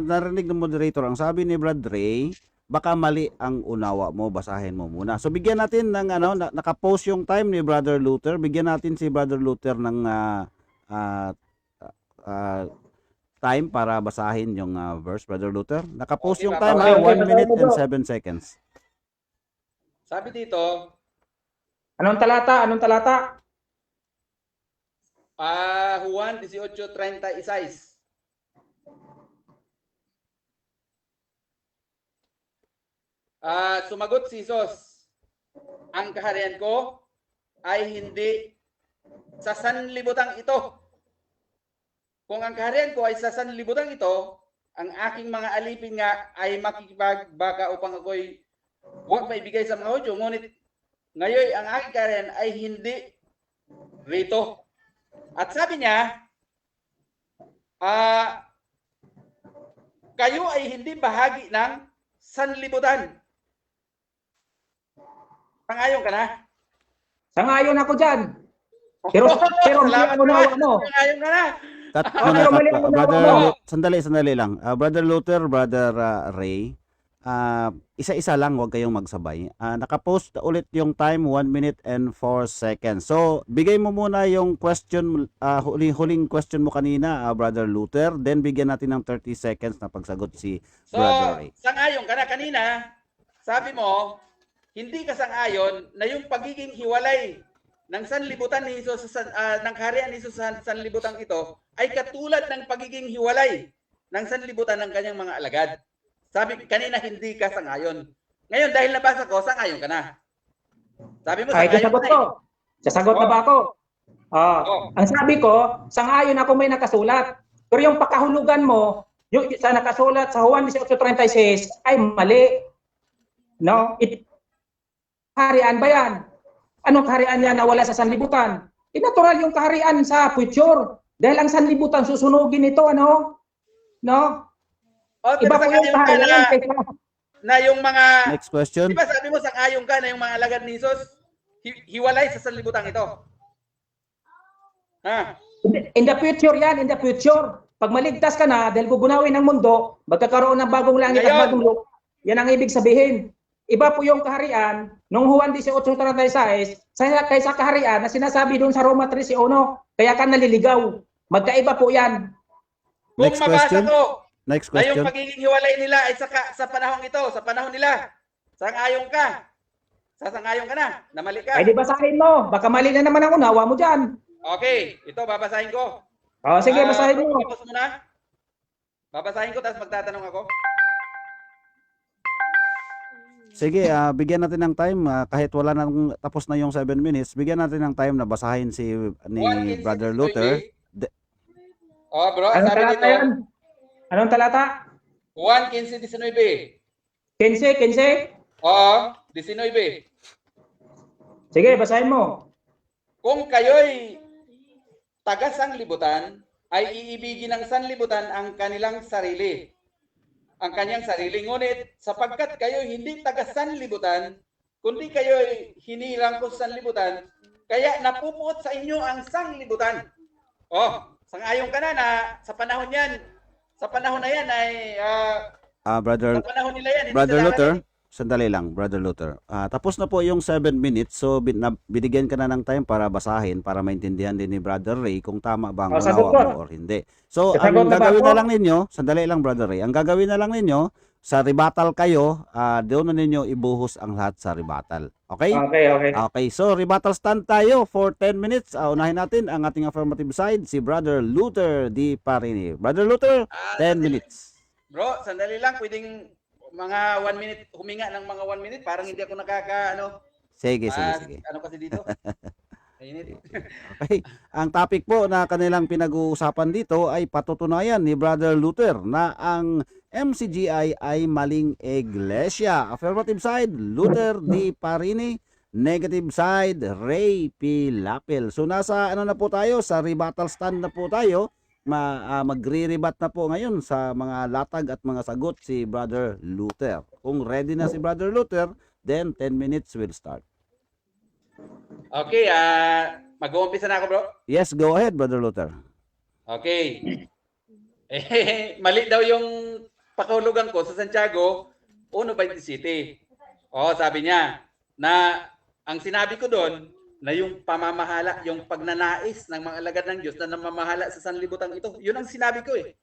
narinig ng moderator, ang sabi ni Brad Ray, baka mali ang unawa mo, basahin mo muna. So bigyan natin ng naka-post yung time ni Brother Luther. Bigyan natin si Brother Luther ng time para basahin yung verse, Brother Luther. Naka-post Okay, yung time, okay, 1 minute and 7 seconds. Sabi dito, Anong talata? Anong talata? Juan 18:36. Sumagot si Jesus, ang kaharian ko ay hindi sa sanlibutan ito. Kung ang kaharian ko ay sa sanlibutan ito, ang aking mga alipin nga ay makikipagbaka upang ako'y huwag maibigay sa mga Hudyo. Ngunit ngayon ang aking kaharian ay hindi rito. At sabi niya, kayo ay hindi bahagi ng sanlibutan. Sangayon ka na? Sangayon ako dyan. Pero mali ang unawa mo. Sangayon ka na? Cut Okay, muna, mali cut. ang unawa Brother, mo. sandali lang. Brother Luther, Brother Ray, isa-isa lang, huwag kayong magsabay. Nakapost ulit yung time, 1 minute and 4 seconds. So, bigay mo muna yung question, huling question mo kanina, Brother Luther. Then, bigyan natin ng 30 seconds na pagsagot si So, Brother Ray. sangayon ka na kanina, sabi mo, hindi ka sangayon na yung pagiging hiwalay ng sanlibutan ni Jesus ng kaharian ni Jesus sa sanlibutan ito ay katulad ng pagiging hiwalay ng sanlibutan ng kanyang mga alagad. Sabi kanina hindi ka sangayon. Ngayon dahil nabasa ko, sangayon ka na. Sabi mo Ay, sangayon sasagot ka ko. na. Sasagot na ba ako? Ang sabi ko, sangayon ako may nakasulat. Pero yung pakahulugan mo, yung sa nakasulat sa Juan 18:36 ay mali. No? Kaharian ba yan? Anong kaharian yan na wala sa sanlibutan? Natural yung kaharian sa future. Dahil ang sanlibutan susunugin ito, ano? No? O, Iba po yung sang-ayon ka kaharian. na yung mga, Next question. di ba sabi mo sang-ayon ka na yung mga alagad ni Jesus, hiwalay sa sanlibutan ito? Ha? In the future yan, in the future. Pag maligtas ka na, dahil gugunawin ng mundo, magkakaroon ng bagong langit at bagong lupa. Yan ang ibig sabihin. Iba po yung kaharian, nung Juan 18:36, kaysa kaharian na sinasabi doon sa Roma 3:1, kaya ka naliligaw. Magkaiba po yan. Kung Next mabasa question. ko Next na yung question. pagiging hiwalay nila ay sa panahon ito, sa panahon nila, sang-ayon ka. Sasang-ayon ka na mali ka. Ay di basahin mo, baka mali na naman ang unawa mo dyan. Okay, ito babasahin ko. O sige, basahin mo. Tapos mo na. Babasahin ko, tapos magtatanong ako. Sige, bigyan natin ng time kahit wala nang tapos na yung 7 minutes, bigyan natin ng time na basahin ni 1:15 Brother si Luther. Oh, bro, Anong sabi talata dito, yan? Anong talata? 1:15-19. 15? Oo, 19. Sige, basahin mo. Kung kayo'y taga sanlibutan, ay iibigin ng sanlibutan ang kanilang sarili. Ang kanyang sarili. Ngunit sapagkat kayo hindi taga sanlibutan, kundi kayo'y hinirang ko sa sanlibutan, kaya napupuot sa inyo ang sanlibutan. Oh, sang-ayon ka na sa panahon yan, sa panahon na yan ay, Brother sa panahon nila yan, hindi Brother sa Luther, darating. sandali lang, Brother Luther. Tapos na po yung 7 minutes, so binigyan ka na ng time para basahin, para maintindihan din ni Brother Ray kung tama ba ang sagot unawa ko. mo or hindi. So, Sagot ang na ba gagawin ako? na lang ninyo, sandali lang Brother Ray, ang gagawin na lang ninyo, sa rebuttal kayo, doon na ninyo ibuhos ang lahat sa rebuttal. Okay? Okay. Okay, so rebuttal stand tayo for 10 minutes. Unahin natin ang ating affirmative side, si Brother Luther Di Parini. Brother Luther, 10 minutes. Bro, sandali lang, pwedeng mga 1 minute, huminga ng mga 1 minute, parang hindi ako Sige. ano kasi dito? Init. Okay. Ang topic po na kanilang pinag-uusapan dito ay patutunayan ni Brother Luther na ang MCGI ay maling iglesia. Affirmative side, Luther Di Parini. Negative side, Ray Pilapil. So nasa ano na po tayo, sa rebuttal stand na po tayo. Magre-rebat na po ngayon sa mga latag at mga sagot si Brother Luther. Kung ready na si Brother Luther, then 10 minutes will start. Okay, mag-uumpisa na ako, bro. Yes, go ahead, Brother Luther. Okay. Mali daw yung pakahulugan ko sa Santiago 1:27. Sabi niya na ang sinabi ko doon na yung pamamahala, yung pagnanais ng mga alagad ng Diyos na namamahala sa sanlibutan ito. Yun ang sinabi ko eh.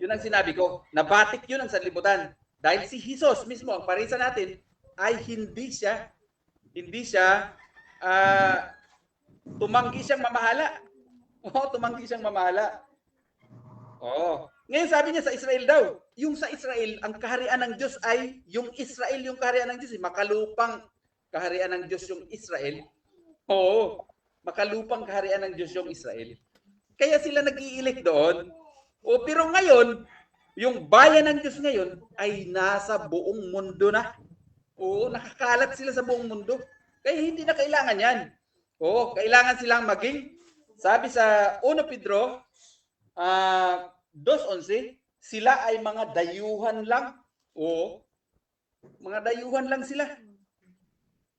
Yun ang sinabi ko. Nabatik yun ang sanlibutan. Dahil si Jesus mismo, ang parisa natin, ay hindi siya tumanggi siyang mamahala. Tumanggi siyang mamahala. Ngayon sabi niya sa Israel daw, yung sa Israel, ang kaharian ng Diyos ay, yung Israel yung kaharian ng Diyos, makalupang kaharian ng Diyos yung Israel. Makalupang kaharian ng Diyos yung Israel. Kaya sila nag-iilik doon. Pero ngayon, yung bayan ng Diyos ngayon ay nasa buong mundo na. Nakakalat sila sa buong mundo. Kaya hindi na kailangan yan. Kailangan silang maging, sabi sa 1 Pedro 2:11, sila ay mga dayuhan lang. Mga dayuhan lang sila.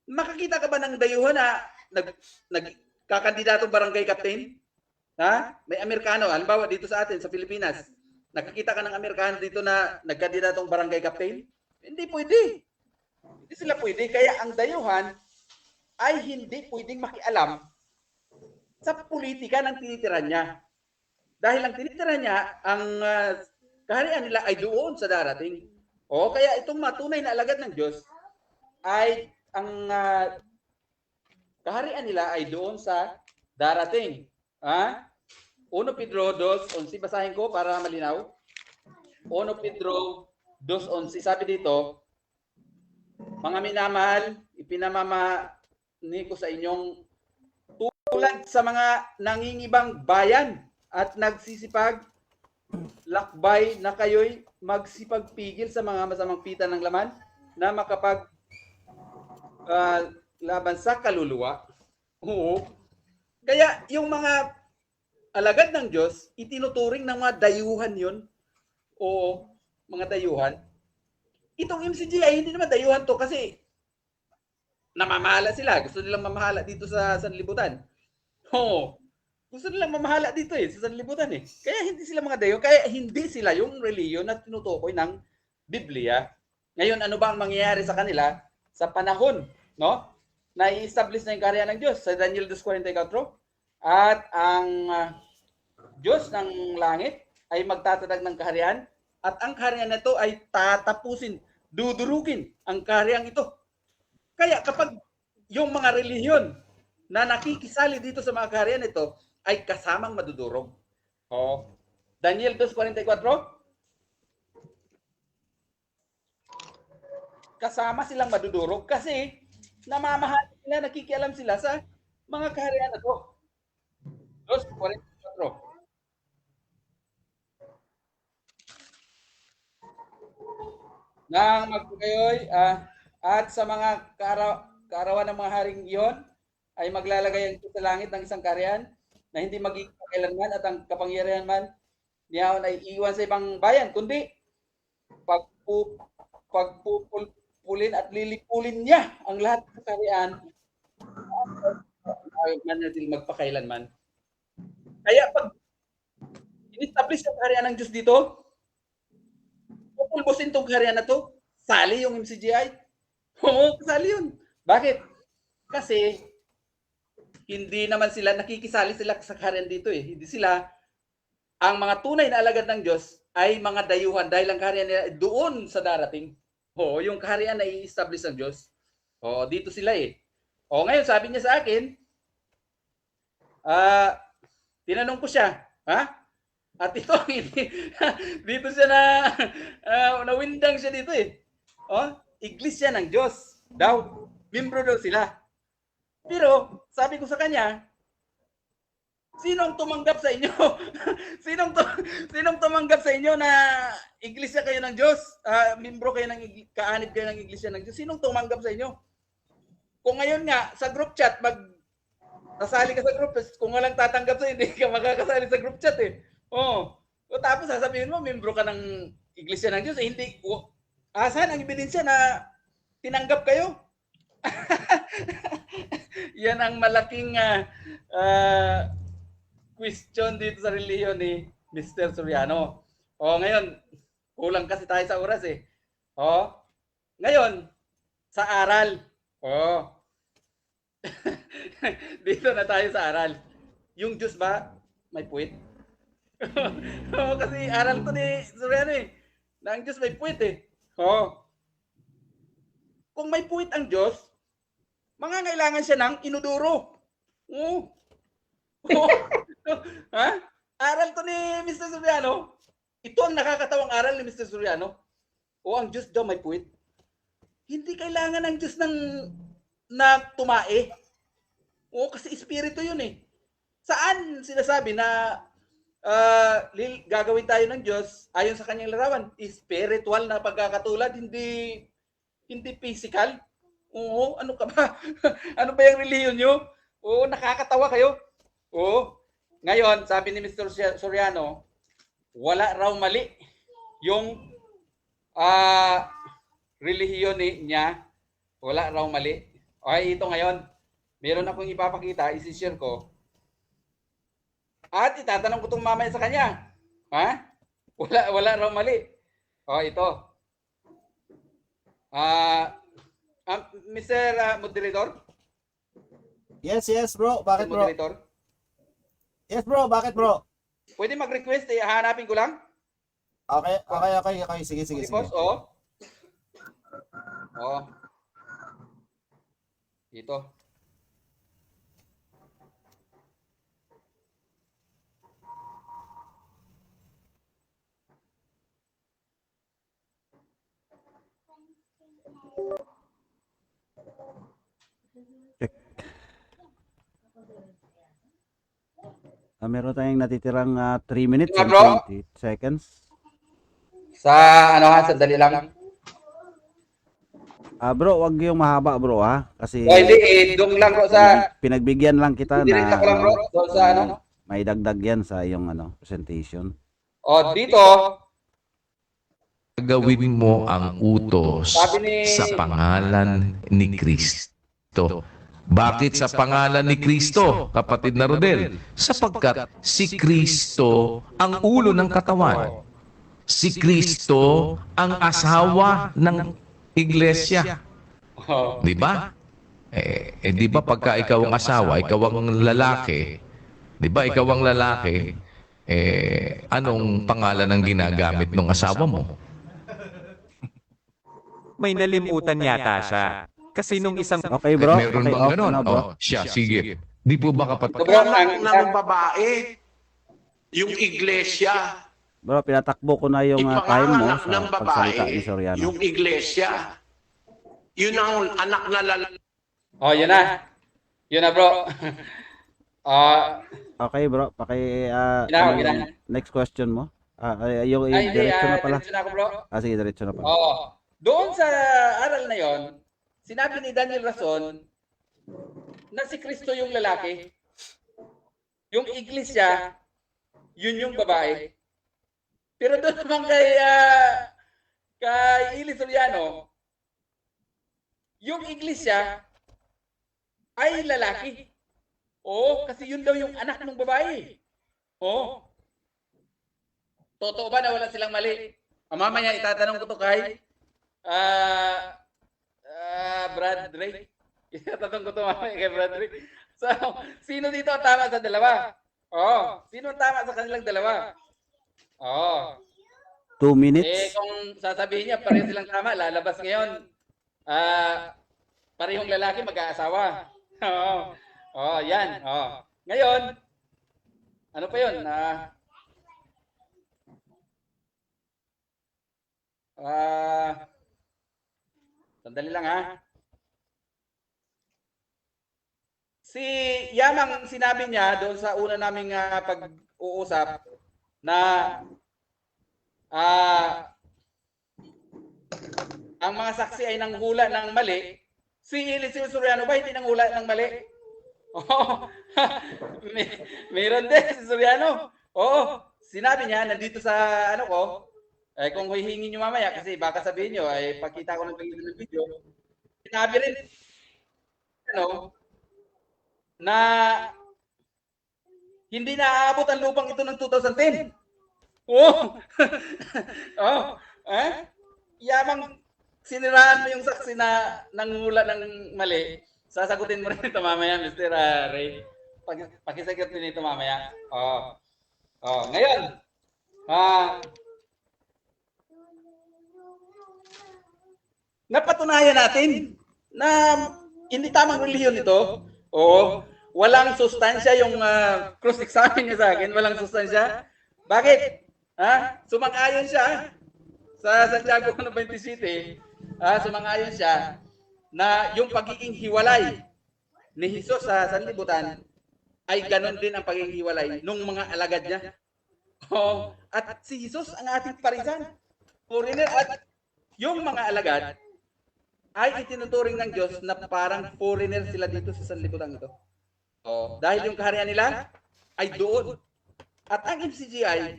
Makakita ka ba ng dayuhan na nagkakandidatong barangay captain? May Amerikano, halimbawa dito sa atin, sa Pilipinas, nakakita ka ng Amerikano dito na nagkandidatong barangay captain? Hindi pwede. Hindi sila pwede. Kaya ang dayuhan ay hindi pwedeng makialam sa politika ng tinitiran niya. Dahil ang tinitiran niya, ang kaharian nila ay doon sa darating. Kaya itong matunay na alagad ng Diyos ay ang kaharian nila ay doon sa darating. 1 Pedro 2:11, basahin ko para malinaw. 1 Pedro 2:11, sabi dito, mga minamahal, ipinamamani ko sa inyong tulad sa mga nangingibang bayan at nagsisipag lakbay na kayo'y magsipagpigil sa mga masamang pita ng laman na makapag laban sa kaluluwa. Oo. Kaya yung mga alagad ng Diyos, itinuturing ng mga dayuhan yun. O mga dayuhan. Itong MCGI, hindi naman dayuhan to kasi namamahala sila. Gusto nilang mamahala dito sa sanlibutan. Oo. Gusto nilang mamahala dito sa sanlibutan Kaya hindi sila mga dayo. Kaya hindi sila yung reliyon na tinutukoy ng Biblia. Ngayon, ano ba ang mangyayari sa kanila sa panahon, no? Na i-establish na yung kaharian ng Diyos sa Daniel 2:44. At ang Diyos ng langit ay magtatatag ng kaharian at ang kaharian na ito ay tatapusin, dudurugin ang kaharian ito. Kaya kapag yung mga relihiyon na nakikisali dito sa mga kaharian ito ay kasamang madudurog. Daniel 2:44, kasama silang madudurog kasi namamahal sila, nakikialam sila sa mga kaharian na ito. 2:44. Nang magkayoy at sa mga kaarawan ng mga haring iyon ay maglalagay ang Diyos sa langit ng isang kaharian na hindi magiging kailanman at ang kapangyarihan man niyaon ay iwan sa ibang bayan, kundi pagpupulin at lilipulin niya ang lahat ng kaharian ay manatili magpakailanman. Kaya pag in-establish ang kaharian ng Diyos dito, pupulbusin itong kaharian na to, sali yung MCGI. Oo, kasali yun. Bakit? Kasi hindi naman sila, nakikisali sila sa kaharian dito Hindi sila, ang mga tunay na alagad ng Diyos ay mga dayuhan dahil ang kaharian nila doon sa darating. Oo, yung kaharian na i-establish ng Diyos. Oo, dito sila ngayon sabi niya sa akin, tinanong ko siya, At ito, dito siya nawindang siya dito Iglesia ng Diyos daw. Membro daw sila. Pero, sabi ko sa kanya, sinong tumanggap sa inyo? sinong tumanggap sa inyo na iglesia kayo ng Diyos? Membro kayo kaanib kayo ng iglesia ng Diyos? Sinong tumanggap sa inyo? Kung ngayon nga, sa group chat, nasali ka sa group, kung walang tatanggap sa hindi ka makakasali sa group chat tapos sasabihin mo, membro ka ng iglesia ng Diyos, hindi, saan ang ebidensya na tinanggap kayo? Yan ang malaking question dito sa relihiyon ni Mr. Soriano. Ngayon, kulang kasi tayo sa oras ngayon, sa aral. Dito na tayo sa aral. Yung Diyos ba may puwit? Kasi aral to ni Soriano na ang Diyos may puwit Kung may puwit ang Diyos, mangangailangan siya ng inuduro. Aral to ni Mr. Soriano. Ito ang nakakatawang aral ni Mr. Soriano. Ang Diyos daw may puwit. Hindi kailangan ng Diyos na tumae. Kasi espiritu yun Saan sinasabi na gagawin tayo ng Diyos ayon sa kanyang larawan? Spiritual na pagkakatulad, hindi physical. Ano ka ba? Ano ba yung relihiyon nyo? Nakakatawa kayo. Ngayon, sabi ni Mr. Soriano, wala raw mali yung relihiyon niya. Wala raw mali. Ito ngayon, meron akong ipapakita, isi-share ko. At itatanong ko itong mamaya sa kanya. Wala raw mali. Ito. Mr. Moderator? Yes, bro. Bakit, bro? Moderator? Yes, bro. Bakit, bro? Pwede mag-request, hahanapin ko lang. Okay. Sige. Ito. Meron tayong natitirang 3 minutes Diba, and bro? 20 seconds. Sa ano ha, sandali lang. Bro, wag yung mahaba bro ha. Kasi O hindi, doon lang bro sa, pinagbigyan lang kita diretso na ko lang bro, doon sa ano. may dagdag yan sa iyong presentation. O dito, Gawin mo ang utos sabi ni, sa pangalan ni Kristo. Bakit sa pangalan ni Kristo, kapatid na Rodel? Sapagkat si Kristo ang ulo ng katawan. Si Kristo ang asawa ng iglesia. oh, Di ba? Di ba pagka ikaw ang asawa, ikaw ang lalaki, di ba ikaw ang lalaki, anong pangalan ang ginagamit ng asawa mo? May nalimutan yata siya. Kasi nung isang Okay bro, Meron okay, bang off ganon? na bro. Siya, sige. Di po ba kapatid? so bro, Anak ng babae, yung iglesia, Bro, pinatakbo ko na yung time mo ipanganak sa ng pagsalita babae, ni Soriano. yung iglesia. Yun ang anak na lalaki. oh yun na. Yun na bro. Okay bro, Ginawa, ginawa. next question mo. Yung Ay hindi, diretso na pala. diretso na ako bro. Sige, diretso na pala. Oo. Doon sa aral na yon, sinabi ni Daniel Rason na si Kristo yung lalaki. Yung iglesia, yun yung babae. Pero doon naman kay Ili Soriano, yung iglesia ay lalaki. Oo, kasi yun daw yung anak ng babae. Oo. Totoo ba na wala silang mali? Mamaya itatanong ko to kay Brad Ray. Itatanong ko to mamaya kay Brad Ray. So, sino dito ang tama sa dalawa? Oo. Sino ang tama sa kanilang dalawa? Oo. 2 minutes. Kung sasabihin niya pareho silang tama, lalabas ngayon. Parehong lalaki mag-aasawa. Oo. Oh, yan. Oh. Ngayon, ano pa 'yon? Sandali lang ha. Si Yamang sinabi niya doon sa una naming pag-uusap na ang mga saksi ay nanghula ng mali. Si Eliseo Soriano ba hindi nanghula ng mali? Oh, meron din si Soriano. Oo, sinabi niya nandito sa ano ko, kung hihingin niyo mamaya kasi baka sabihin niyo ay pakita ko ng video. Sinabi rin na hindi naaabot ang lupang ito ng 2010. Oh. Yamang siniraan mo yung saksi na nanghula ng mali. Sasagutin mo rin ito mamaya, Mr. Ray. Pakisagot din ito mamaya. Ngayon, napatunayan natin na hindi tamang relihiyon ito. Oo, walang sustansya yung cross-examine niya sa akin. Walang sustansya. Bakit? Sumang-ayon siya sa Santiago 27. Sumang-ayon siya na yung pagiging hiwalay ni Jesus sa sanlibutan ay ganon din ang pagiging hiwalay ng mga alagad niya. At si Jesus ang ating parisan, foreigner, at yung mga alagad ay itinuturing ng Diyos na parang foreigner sila dito sa sanlibutan ito. Dahil yung kaharian nila ay doon. At ang MCGI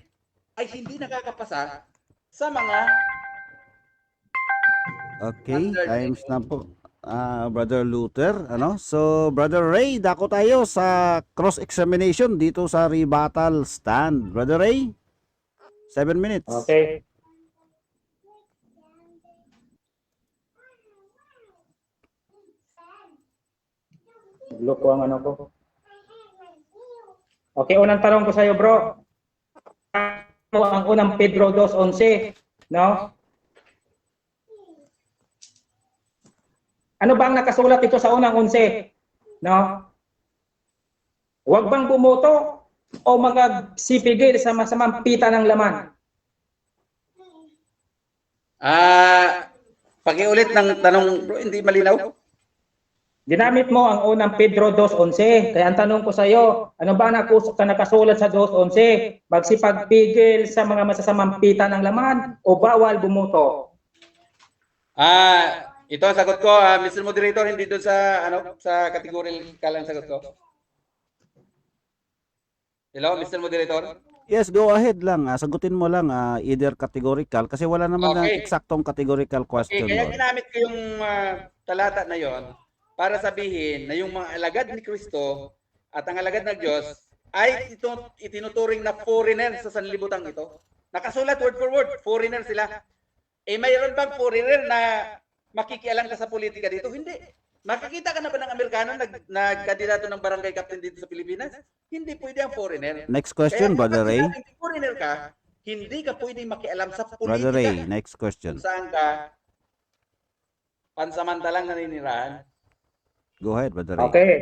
ay hindi nakakapasa sa mga Okay, times na po. Brother Luther, So, Brother Ray, dako tayo sa cross-examination dito sa rebuttal stand. Brother Ray, 7 minutes. Okay. Look ko ang ano ko. Okay, unang tanong ko sa iyo, bro. Ano ang unang Pedro 2:11, no? Ano ba ang nakasulat dito sa unang 11? No? Huwag bang bumoto o magsipigil sa masamang pita ng laman? Pakiulit ng tanong, bro, hindi malinaw. Ginamit mo ang unang Pedro 2:11. Kaya ang tanong ko sa iyo, ano ba nakasulat sa 2:11? Magsipagpigil sa mga masasamang pita ng laman o bawal bumuto? Ito ang sagot ko, Mr. Moderator, hindi doon sa sa categorical ang sagot ko. Hello, Mr. Moderator. Yes, go ahead lang. Sagutin mo lang either categorical kasi wala naman na Okay. eksaktong categorical question Kaya doon. ginamit ko yung talata na yon para sabihin na yung mga alagad ni Kristo at ang alagad ng Diyos ay itinuturing na foreigner sa sanlibutan ito. Nakasulat word for word, foreigner sila. Mayroon bang foreigner na makikialam ka sa politika dito? Hindi. Makikita ka na ba ng Amerikano nagkandidato ng barangay captain dito sa Pilipinas? Hindi pwede ang foreigner. Next question, Kaya Brother Ray. kapag sinabing foreigner ka, hindi ka pwedeng makialam sa politika. Brother Ray, next question. Kung saan ka pansamantalang naninirahan. Go ahead, Brother Ray. Okay.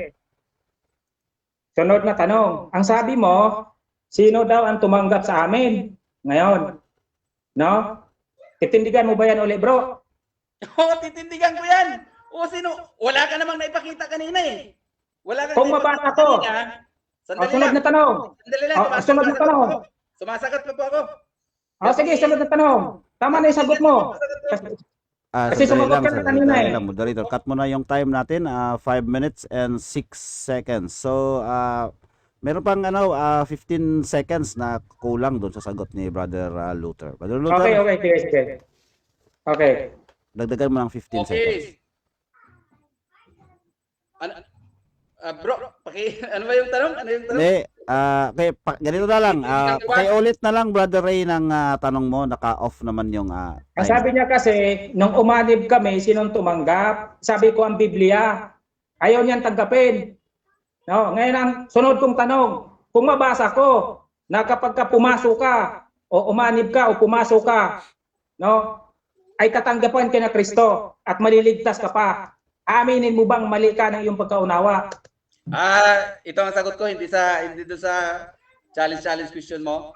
Sunod na tanong. Ang sabi mo, sino daw ang tumanggap sa amin ngayon? No? Titindigan mo ba yan ulit, bro? Oo, titindigan ko yan. O sino? Wala ka namang naipakita kanina eh. Wala ka Kung mabasa ko. Sandali Sunod lang. na tanong. Sandali lang. Sunod na tanong. Sumasagot pa po ako. Sige, sunod na tanong. Tama na yung sagot mo. Kasi sumagot ka na kanina eh. Moderator, cut mo na yung time natin, 5 minutes and 6 seconds. So, meron pang 15 seconds na kulang doon sa sagot ni Brother Luther. Brother Luther, Okay, sige. Okay. dagdagan mo ng 15 seconds. Okay. Bro, ano ba yung tanong? Ano yung tanong? Hindi, ganito na lang. Ulit na lang, Brother Ray, ng tanong mo. Naka-off naman yung Ang time. sabi niya kasi, nung umanib kami, sinong tumanggap? Sabi ko ang Biblia. Ayaw niyan tanggapin. No, ngayon ang sunod kong tanong, kung mabasa ko na kapag ka pumasok ka o umanib ka o pumasok ka, no, ay tatanggapan ka na Kristo at maliligtas ka pa. Aminin mo bang mali ka ng iyong pagkaunawa? Ito ang sagot ko, hindi doon sa challenge question mo.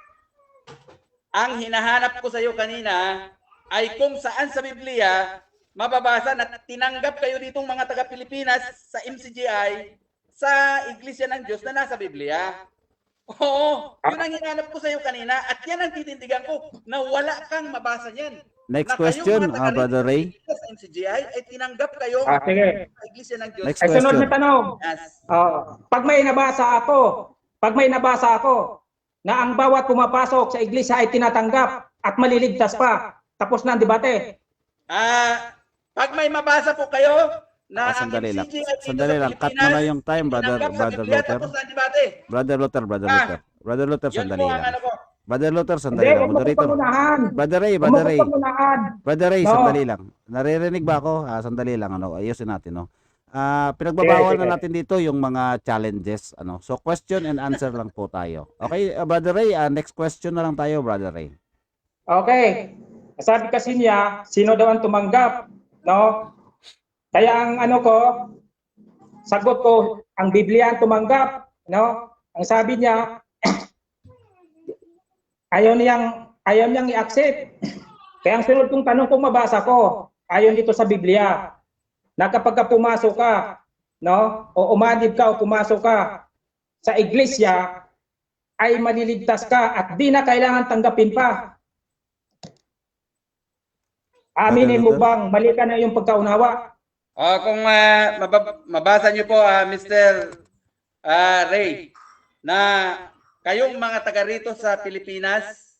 Ang hinahanap ko sa iyo kanina ay kung saan sa Biblia mababasa na tinanggap kayo ditong mga taga-Pilipinas sa MCGI sa Iglesia ng Diyos na nasa Biblia. Oo, yun ang hinahanap ko sa iyo kanina at yan ang titindigan ko na wala kang mabasa niyan. Next Na kayong question, mga taga-Pilipinas Brother Ray. Sa MCGI ay tinanggap kayo Sige. sa Iglesia ng Diyos. Next Ay sunod question. na tanong. Yes. Pag may nabasa ako na ang bawat pumapasok sa iglesia ay tinatanggap at maliligtas pa. Tapos na ang debate. Pag may mabasa po kayo na ang Sandali lang. MCGI dito Sandali sa lang. Cut mo Pilipinas, na yung time, Brother tinanggap sa Biblia, Luther. tapos na ang debate. Brother Luther. Brother Luther, Yun sandali po ang lang. ano ko. Brother Luther, Hindi, sandali lang. huwag mo Moderator. pamunahan. Brother Ray, Huwag Brother mo Ray. pamunahan. Brother Ray, No. sandali lang. Naririnig ba ako? Sandali lang. Ayusin natin. No? Pinagbabawal Sige. na natin dito yung mga challenges. So, question and answer lang po tayo. Okay, Brother Ray, next question na lang tayo, Brother Ray. Okay. Sabi kasi niya, sino daw ang tumanggap? No? Kaya ang sagot ko, ang Biblia ang tumanggap. No? Ang sabi niya, ayaw niyang i-accept. Kaya ang sunod kong tanong kung mabasa ko, ayon dito sa Biblia, na kapag pumasok ka, no, o umanib ka o pumasok ka sa iglesia, ay maliligtas ka at di na kailangan tanggapin pa. Aminin mo bang mali ka na yung pagkaunawa? Kung mabasa niyo po, Mr. Ray, na kayong mga taga rito sa Pilipinas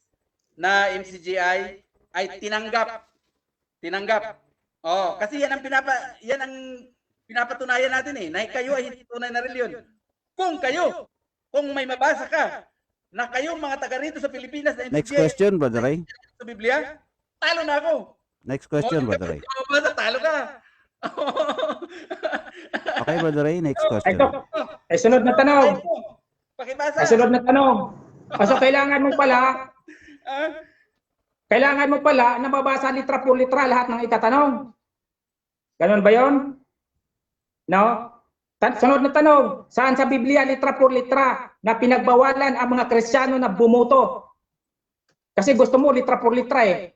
na MCGI ay tinanggap. Kasi yan ang pinapatunayan natin na kayo ay hindi tunay na reliyon. Kung may mabasa ka na kayong mga taga rito sa Pilipinas na MCGI Next question, Brother Ray. sa Biblia, talo na ako. Next question, Brother Ray. Kung mabasa, talo ka. Okay, Brother Ray, next question. Ito, ay sunod na tanong. Pakibasa. Ay sunod na tanong. So kailangan mo pala na mabasa litra por litra lahat ng itatanong. Ganon ba yon? No? Sunod na tanong, saan sa Biblia litra por litra na pinagbawalan ang mga Kristiyano na bumoto? Kasi gusto mo litra por litra eh.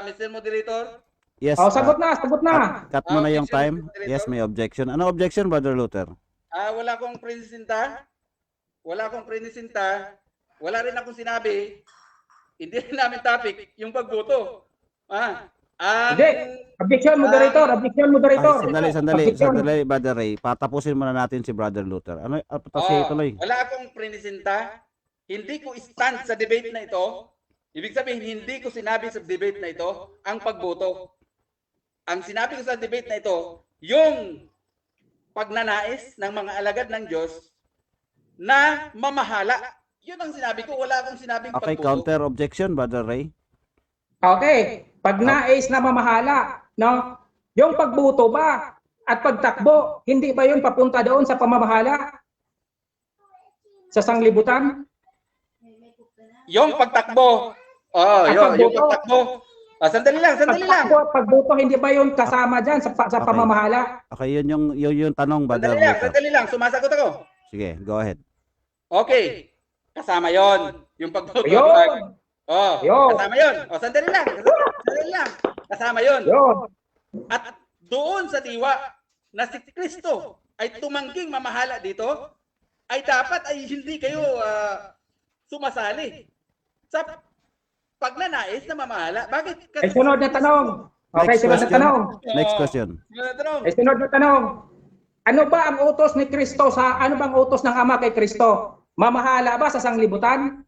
Mr. Moderator, Yes. Sagot na, sagot na. Cut mo na yung Objection, time. Mr. Yes, may objection. Ano objection, Brother Luther? Wala akong prinisinta. Wala akong prinisinta. Wala rin akong sinabi. Hindi rin namin topic yung pagboto. Hindi. Objection, moderator. Objection, moderator. Sandali, Brother Ray. Patapusin muna natin si Brother Luther. Ano, tuloy. Wala akong prinisinta. Hindi ko stand sa debate na ito. Ibig sabihin, hindi ko sinabi sa debate na ito ang pagboto. Ang sinabi ko sa debate na ito, yung pagnanais ng mga alagad ng Diyos na mamahala. Yun ang sinabi ko. Wala akong sinabing Okay, pagboto. counter objection, Brother Ray. Okay. Pag nais na mamahala, no? Yung pagbuto ba at pagtakbo, hindi ba yun papunta doon sa pamamahala? Sa sanglibutan? Yung pagtakbo. Yung pagtakbo. Sandali lang. Pagtakbo at pagbuto, hindi ba yun kasama dyan sa Okay. pamamahala? Okay, yun yung tanong, Brother Luther. Sandali lang. Sumasagot ako. Sige, go ahead. Okay. Kasama yon yung pagboto. Yun. Yun. Kasama yon. Sandali lang. Kasama yon. Yun. At doon sa diwa na si Kristo ay tumangging mamahala dito, ay dapat ay hindi kayo sumasali sa pagnanais na mamahala. Bakit? Ay, sunod na tanong. Okay, sunod na tanong. Next question. Ay, sunod na tanong. Ano ba ang utos ni Kristo ano bang utos ng Ama kay Kristo? Mamahala ba sa sanglibutan?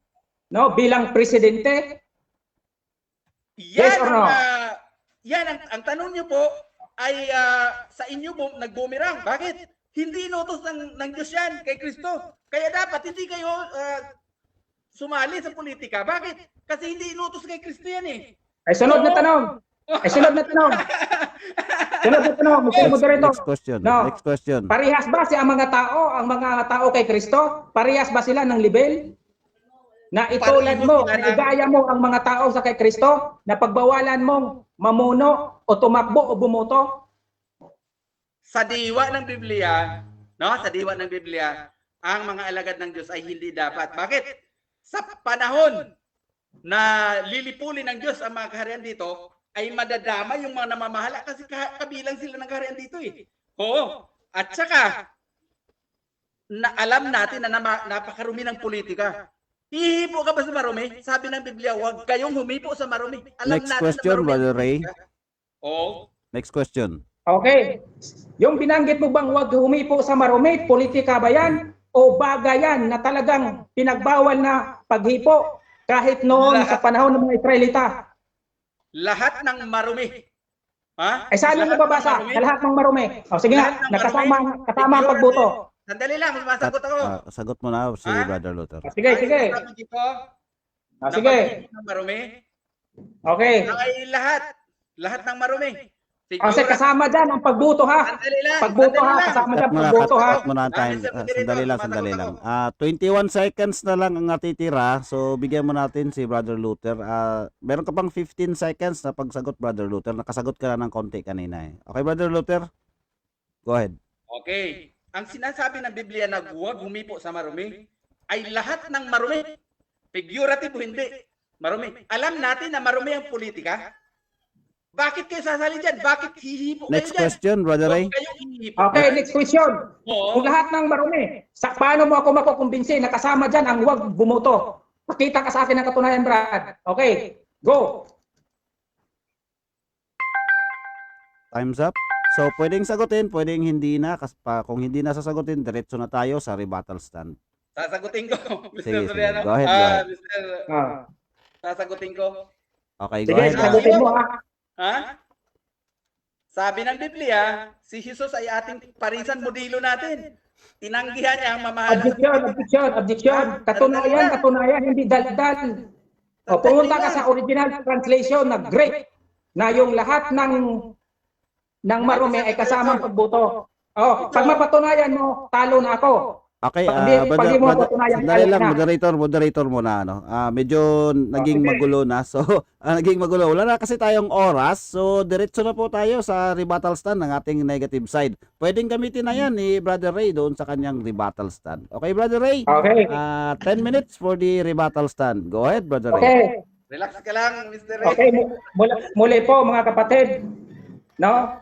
No, bilang presidente? Yes or no? Yan ang tanong niyo po ay sa inyo nagbumirang. Bakit? Hindi inutos ng Diyos yan kay Kristo. Kaya dapat hindi kayo sumali sa politika. Bakit? Kasi hindi inutos kay Kristo yan eh. Ay, sunod na tanong. Ay, sunod na tanong. Sunod na tanong, Mr. Moderator. Next question. No. Next question. Parehas ba ang mga tao kay Kristo? Parehas ba sila ng level? Na itulad mo, igaya mo ang mga tao sa kay Kristo na pagbawalan mong mamuno o tumakbo o bumoto? Sa diwa ng Biblia, no? Sa diwa ng Biblia, ang mga alagad ng Diyos ay hindi dapat. Bakit? Sa panahon na lilipulin ng Diyos ang mga kaharian dito, ay madadama yung mga namamahala kasi kabilang sila ng kaharian dito eh. Oo. At saka, alam natin na napakarumi ng politika. Hihipo ka ba sa marumi? Sabi ng Biblia, huwag kayong humipo sa marumi. Alam Next natin question, na marumi ang Brother Ray. politika. Oo. Next question. Okay. Yung binanggit mo bang huwag humipo sa marumi, politika ba yan? O bagay yan na talagang pinagbawal na paghipo kahit noon sa panahon ng mga Israelita? Lahat ng marumi. Ha? Ay saan mo babasa? Sa lahat ng marumi. O sige nga, kasama ang pagbuto. Sandali lang, sumasagot ako. Sagot mo na si Brother Luther. Sige, sige. Sabi dito, Sige. ng marumi, Okay. ay lahat ng marumi. Kasi kasama dyan ang pagbuto ha. Sandali lang. Pagbuto ha, kasama dyan pagbuto ha. Cut mo na ang time. Sandali lang. 21 seconds na lang ang natitira. So, bigyan mo natin si Brother Luther. Meron ka pang 15 seconds na pagsagot, Brother Luther. Nakasagot ka na ng konti kanina eh. Okay, Brother Luther? Go ahead. Okay. Ang sinasabi ng Biblia na huwag humipo sa marumi, ay lahat ng marumi. Figurative o hindi. Marumi. Alam natin na marumi ang politika. Bakit kayo sasali dyan? Bakit hihipo kayo Next dyan? question, Brother Ray. Huwag kayong hihipo. Okay, next question. Oo. Kung lahat ng marumi, paano mo ako makukumbinsi na kasama dyan ang huwag bumoto? Pakita ka sa akin ng katunayan, Brad. Okay, go. Time's up. So, pwedeng sagutin, pwedeng hindi na. Kung hindi na sasagutin, diretso na tayo sa rebuttal stand. Sasagutin ko. Mr. Sige. Soriano. Go ahead, go ahead. Sasagutin ko. Okay, go Sige, ahead. sagutin mo ha. Ha? Sabi ng Biblia, si Jesus ay ating parisan modelo natin. Tinanggihan niya ang mamahala. Objection. Katunayan, hindi daldal. O, pumunta ka sa original translation na Greek na yung lahat ng marumi ay kasamang pagboto. Oh, pag mapatunayan mo, talo na ako. Okay, Pag di mo patunayan, sandali lang, talo na. moderator muna, ano. Medyo naging sige. magulo na. So, naging magulo. Wala na kasi tayong oras. So, diretso na po tayo sa rebuttal stand ng ating negative side. Pwedeng gamitin na yan ni Brother Ray doon sa kanyang rebuttal stand. Okay, Brother Ray? Okay. 10 minutes for the rebuttal stand. Go ahead, Brother Ray. Okay. Relax ka lang, Mr. Ray. Okay, muli po mga kapatid, No?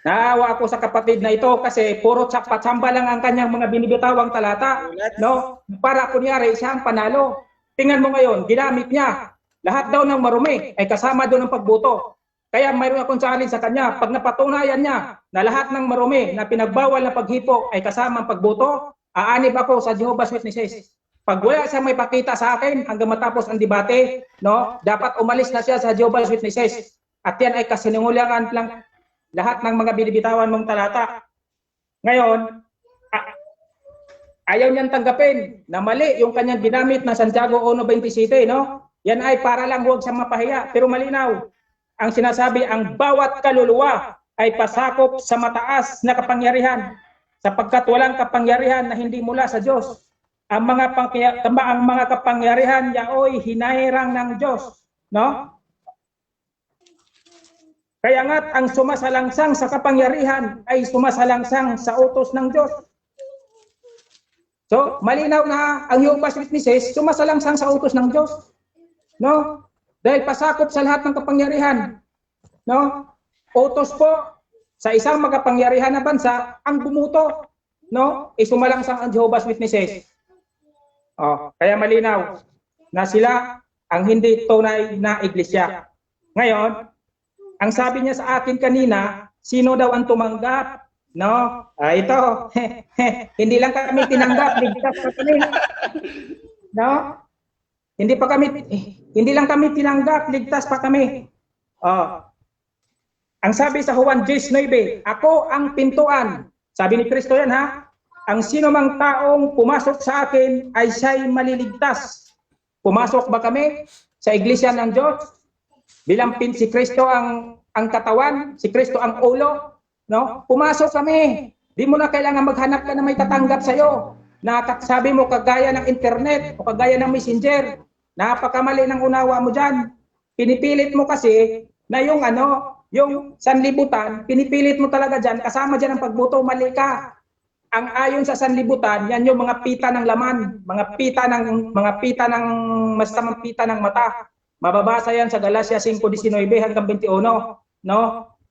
Naawa ako sa kapatid na ito kasi puro patsamba lang ang kanyang mga binibitawang talata. No? Para kunyari siya ang panalo. Tingnan mo ngayon, ginamit niya. Lahat daw ng marumi ay kasama doon ng pagboto. Kaya mayroon akong challenge sa kanya. Pag napatunayan niya na lahat ng marumi na pinagbawal na paghipo ay kasama ang pagboto, aanib ako sa Jehovah's Witnesses. Pag wala siya may pakita sa akin hanggang matapos ang debate, no, dapat umalis na siya sa Jehovah's Witnesses. At yan ay kasinungulangan lang lahat ng mga binibitawan mong talata. Ngayon, ayaw niyang tanggapin na mali yung kanyang ginamit na Santiago 1:27, no? Yan ay para lang huwag siyang mapahiya. Pero malinaw, ang sinasabi, ang bawat kaluluwa ay pasakop sa mataas na kapangyarihan sapagkat walang kapangyarihan na hindi mula sa Diyos. Ang mga kapangyarihan yaoy hinahirang ng Diyos, no? Kaya nga't ang sumasalangsang sa kapangyarihan ay sumasalangsang sa utos ng Diyos. So, malinaw na ang Jehovah's Witnesses sumasalangsang sa utos ng Diyos. No? Dahil pasakop sa lahat ng kapangyarihan. No? Utos po sa isang makapangyarihan na bansa ang bumuto, no? Sumalangsang ang Jehovah's Witnesses. Kaya malinaw na sila ang hindi tunay na iglesia. Ngayon, ang sabi niya sa akin kanina, sino daw ang tumanggap? No? Ito. Hindi lang kami tinanggap, ligtas pa kami. No? Hindi lang kami tinanggap, ligtas pa kami. Ang sabi sa Juan 10:9, ako ang pintuan. Sabi ni Kristo yan, ha? Ang sino mang taong pumasok sa akin ay siya'y maliligtas. Pumasok ba kami sa iglesia ng Diyos? Bilang si Kristo ang katawan, si Kristo ang ulo, no? Pumasok kami. Di mo na kailangan maghanap ka na may tatanggap sa iyo. Sabi mo kagaya ng internet o kagaya ng messenger. Napakamali ng unawa mo diyan. Pinipilit mo kasi na yung sanlibutan, pinipilit mo talaga diyan, kasama diyan ang pagboto, mali ka. Ang ayon sa sanlibutan, yan yung mga pita ng laman, mga pita ng masamang pita ng mata. Mababasa yan sa Galatia 5:19 hanggang 21, no?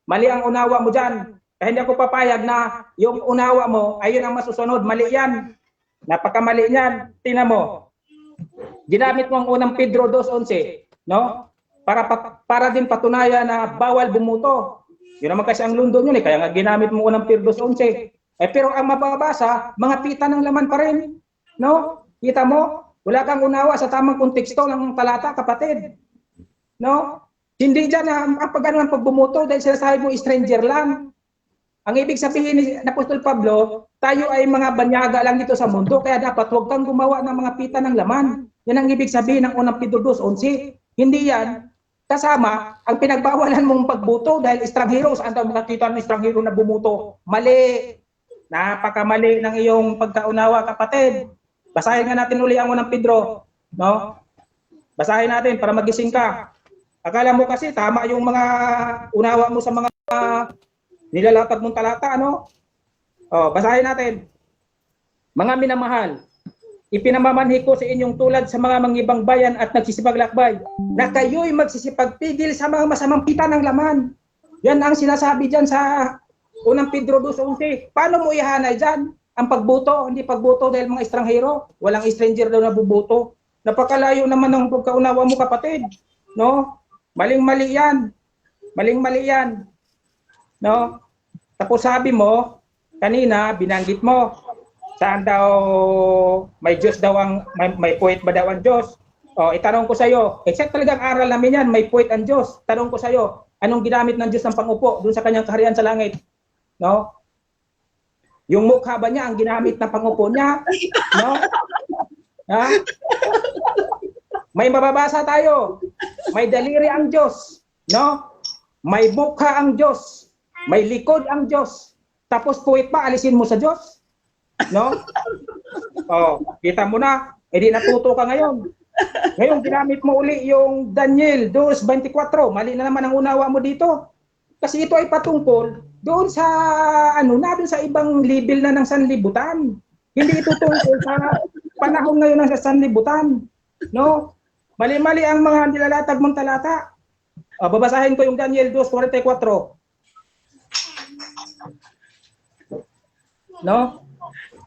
Mali ang unawa mo diyan. Kaya hindi ako papayag na yung unawa mo ayun ang masusunod. Mali yan. Napakamali niyan. Tingnan mo. Ginamit mo ang unang Pedro 2:11, no? Para din patunayan na bawal bumuto. Yun naman kasi ang London yun, kaya nga ginamit mo unang Pedro 2:11. Pero ang mababasa, mga pita ng laman pa rin, no? Kita mo? Wala kang unawa sa tamang konteksto ng talata, kapatid. No? Hindi dyan ang pagbumoto dahil sinasabi mo stranger lang. Ang ibig sabihin ni Apostol Pablo, tayo ay mga banyaga lang dito sa mundo, kaya dapat huwag kang gumawa ng mga pita ng laman. Yan ang ibig sabihin ng unang Pedro 2:11. Hindi yan kasama ang pinagbawalan mong pagboto dahil estranghero. Saan tayo makakita ng estranghero na bumuto? Mali. Napakamali ng iyong pagkaunawa, kapatid. Basahin nga natin uli ang unang Pedro, no? Basahin natin para magising ka. Akala mo kasi tama yung mga unawa mo sa mga nilalatag mong talata, ano? Basahin natin. Mga minamahal, ipinamamanhi ko sa inyong tulad sa mga mangibang bayan at nagsisipaglakbay na kayo'y magsisipagpigil sa mga masamang pita ng laman. Yan ang sinasabi dyan sa unang Pedro 2:11. Paano mo ihanay dyan? Ang pagboto, hindi pagboto dahil mga estranghero. Walang stranger daw na buboto. Napakalayo naman ng pagkaunawa mo, kapatid. No? Maling-mali yan. Maling-mali yan. No? Tapos sabi mo, kanina, binanggit mo, saan daw may Diyos daw may poet ba daw ang Diyos? Itanong ko sa iyo, except talagang aral namin yan, may poet ang Diyos. Tanong ko sa iyo, anong ginamit ng Diyos ng pangupo doon sa kanyang kaharian sa langit? No? Yung mukha ba niya ang ginamit na pangupo niya? No? Ha? May mababasa tayo. May daliri ang Diyos, no? May mukha ang Diyos. May likod ang Diyos. Tapos puwit pa alisin mo sa Diyos? No? Kita mo na, edi natuto ka ngayon. Ngayon ginamit mo uli yung Daniel 2:24. Mali na naman ang unawa mo dito. Kasi ito ay patungkol doon sa doon sa ibang level na ng sanlibutan. Hindi ito tungkol sa panahon ngayon ng sanlibutan. No? Mali-mali ang mga nilalatag mong talata. Babasahin ko yung Daniel 2:44. no?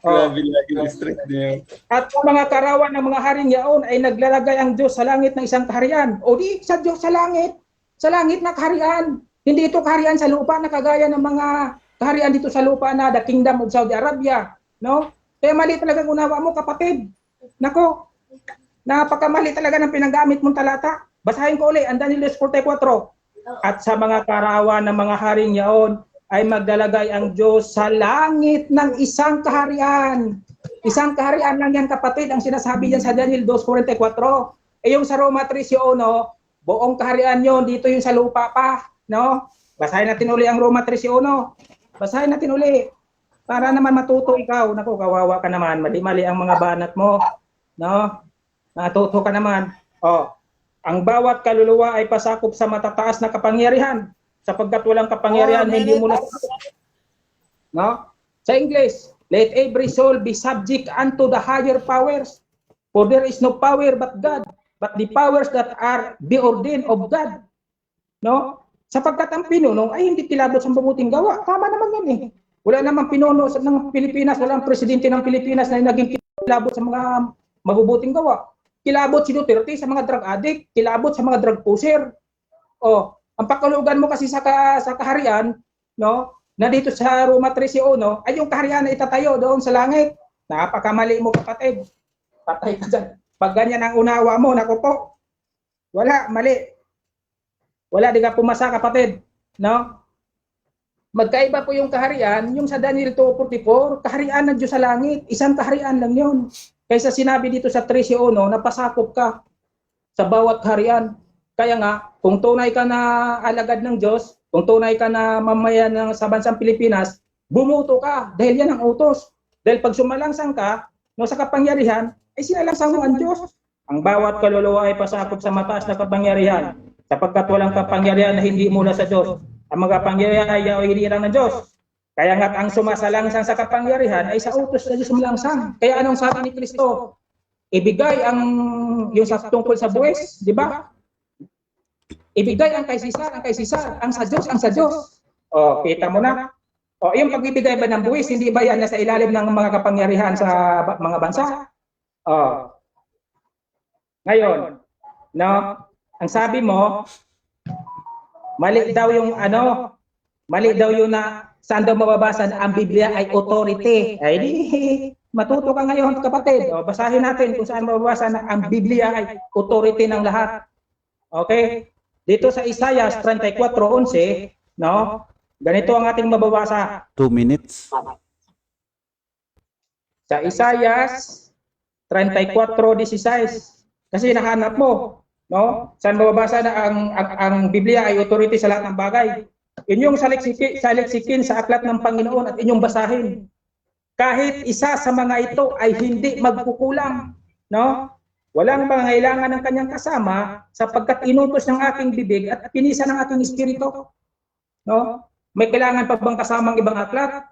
Grabe lagi yung street niya. At ang mga karawan ng mga haring yaon ay naglalagay ang Diyos sa langit ng isang kaharian. O di, sa Diyos sa langit na kaharian. Hindi ito kaharian sa lupa na kagaya ng mga kaharian dito sa lupa na the Kingdom of Saudi Arabia. No? Kaya mali talaga ang unawa mo, kapatid. Nako, napakamali talaga ng pinagamit mong talata. Basahin ko ulit, ang Daniel 4:4. At sa mga karawan ng mga haring yaon, ay maglalagay ang Diyos sa langit ng isang kaharian. Isang kaharian lang yan, kapatid, ang sinasabi yan sa Daniel 2:44. Eh yung sa Roma 3:1, buong kaharian yon, dito yung sa lupa pa, no? Basahin natin uli ang Roma 3:1. Basahin natin uli para naman matuto ikaw. Naku, kawawa ka naman, mali-mali ang mga banat mo, no? Natuto ka naman. Ang bawat kaluluwa ay pasakop sa matataas na kapangyarihan. Sapagkat walang kapangyarihan, hindi mo na... No? Sa English, let every soul be subject unto the higher powers. For there is no power but God, but the powers that are be ordained of God. No? Sapagkat ang pinuno ay hindi kilabot sa mabuting gawa. Tama naman yan eh. Wala namang pinuno ng Pilipinas, walang presidente ng Pilipinas na naging kilabot sa mga mabubuting gawa. Kilabot si Duterte sa mga drug addict, kilabot sa mga drug pusher. Ang pakulugan mo kasi sa kaharian, no, na dito sa Roma 3:1, ay yung kaharian na itatayo doon sa langit. Napakamali mo, kapatid. Patay ka dyan. Pag ganyan ang unawa mo, naku po, wala, mali. Wala, di ka pumasa, kapatid. No? Magkaiba po yung kaharian, yung sa Daniel 2:44, kaharian ng Diyos sa langit, isang kaharian lang yun. Kaysa sinabi dito sa 3:1, napasakop ka sa bawat kaharian. Kaya nga, kung tunay ka na alagad ng Diyos, kung tunay ka na mamayan sa bansang Pilipinas, bumuto ka dahil yan ang utos. Dahil pag sumalangsang ka, no, sa kapangyarihan, ay sinalangsang mo ang Diyos. Ang bawat kaluluwa ay pasakop sa mataas na kapangyarihan, sapagkat walang kapangyarihan na hindi mula sa Diyos. Ang mga kapangyarihan ay hindi lang ng Diyos. Kaya nga ang sumasalangsang sa kapangyarihan ay sa utos na Diyos sumalangsang. Kaya anong sabi ni Kristo? Ibigay yung sa tungkol sa buwis, di ba? Ibigay ang kay Sisar, ang sa Diyos. Kita mo na. Yung pagbibigay ba ng buwis, hindi ba yan nasa ilalim ng mga kapangyarihan sa mga bansa? Ngayon, no, ang sabi mo, mali daw yung na saan daw mababasa na ang Biblia ay authority. Ay di, matuto ka ngayon, kapatid. Basahin natin kung saan mababasa na ang Biblia ay authority ng lahat. Okay? Dito sa Isaiah 34:11, no? Ganito ang ating mababasa. 2 minutes. Sa Isaiah 34:16. Kasi nahanap mo, no? Saan mababasa na ang Biblia ay authority sa lahat ng bagay. Inyong saliksikin sa aklat ng Panginoon at inyong basahin. Kahit isa sa mga ito ay hindi magkukulang, no? Walang pangangailangan ng kanyang kasama sapagkat inutos ng aking bibig at pinisa ng aking espiritu. No? May kailangan pa bang kasamang ibang aklat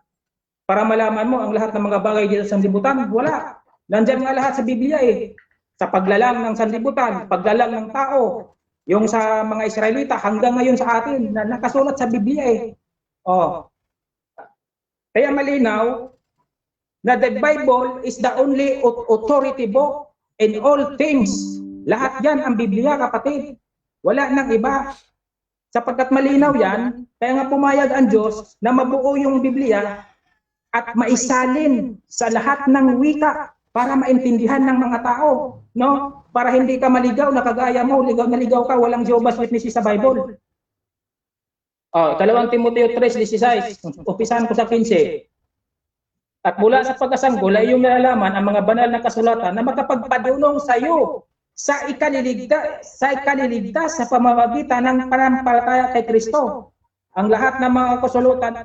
para malaman mo ang lahat ng mga bagay dito sa sanlibutan? Wala. Nandiyan nga lahat sa Biblia eh. Sa paglalang ng sanlibutan, paglalang ng tao, yung sa mga Israelita hanggang ngayon sa atin na nakasulat sa Biblia eh. Kaya malinaw na the Bible is the only authority book in all things. Lahat yan ang Biblia, kapatid. Wala nang iba. Sapagkat malinaw yan, kaya nga pumayag ang Diyos na mabuo yung Biblia at maisalin sa lahat ng wika para maintindihan ng mga tao. No? Para hindi ka maligaw na kagaya mo, ligaw na ligaw ka, walang Jehovah's Witnesses sa Bible. 2 Timoteo 3:16, umpisahan ko sa 15. At mula sa pagkasanggol ay iyong nalalaman ang mga banal na kasulatan na makapagpadulong sa iyo sa ikaliligtas sa pamamagitan ng pananampalataya kay Kristo. Ang lahat ng mga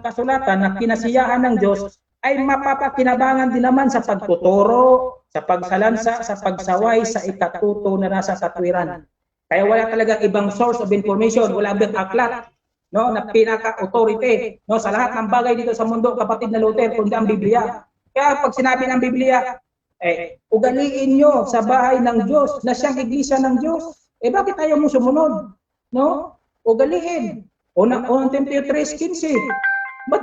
kasulatan na kinasiyahan ng Diyos ay mapapakinabangan din naman sa pagtuturo, sa pagsalansa, sa pagsaway, sa ikatuto na nasa katwiran. Kaya wala talagang ibang source of information, wala ibang aklat, no, na pinaka-authority, no, sa lahat ng bagay dito sa mundo, kapatid na Luther, kundi ang Biblia. Kaya pag sinabi ng Biblia, ugaliin nyo sa bahay ng Diyos na siyang iglesia ng Diyos. Bakit ayaw mo sumunod? No? Ugaliin. Unang Timoteo 3:15. Ba't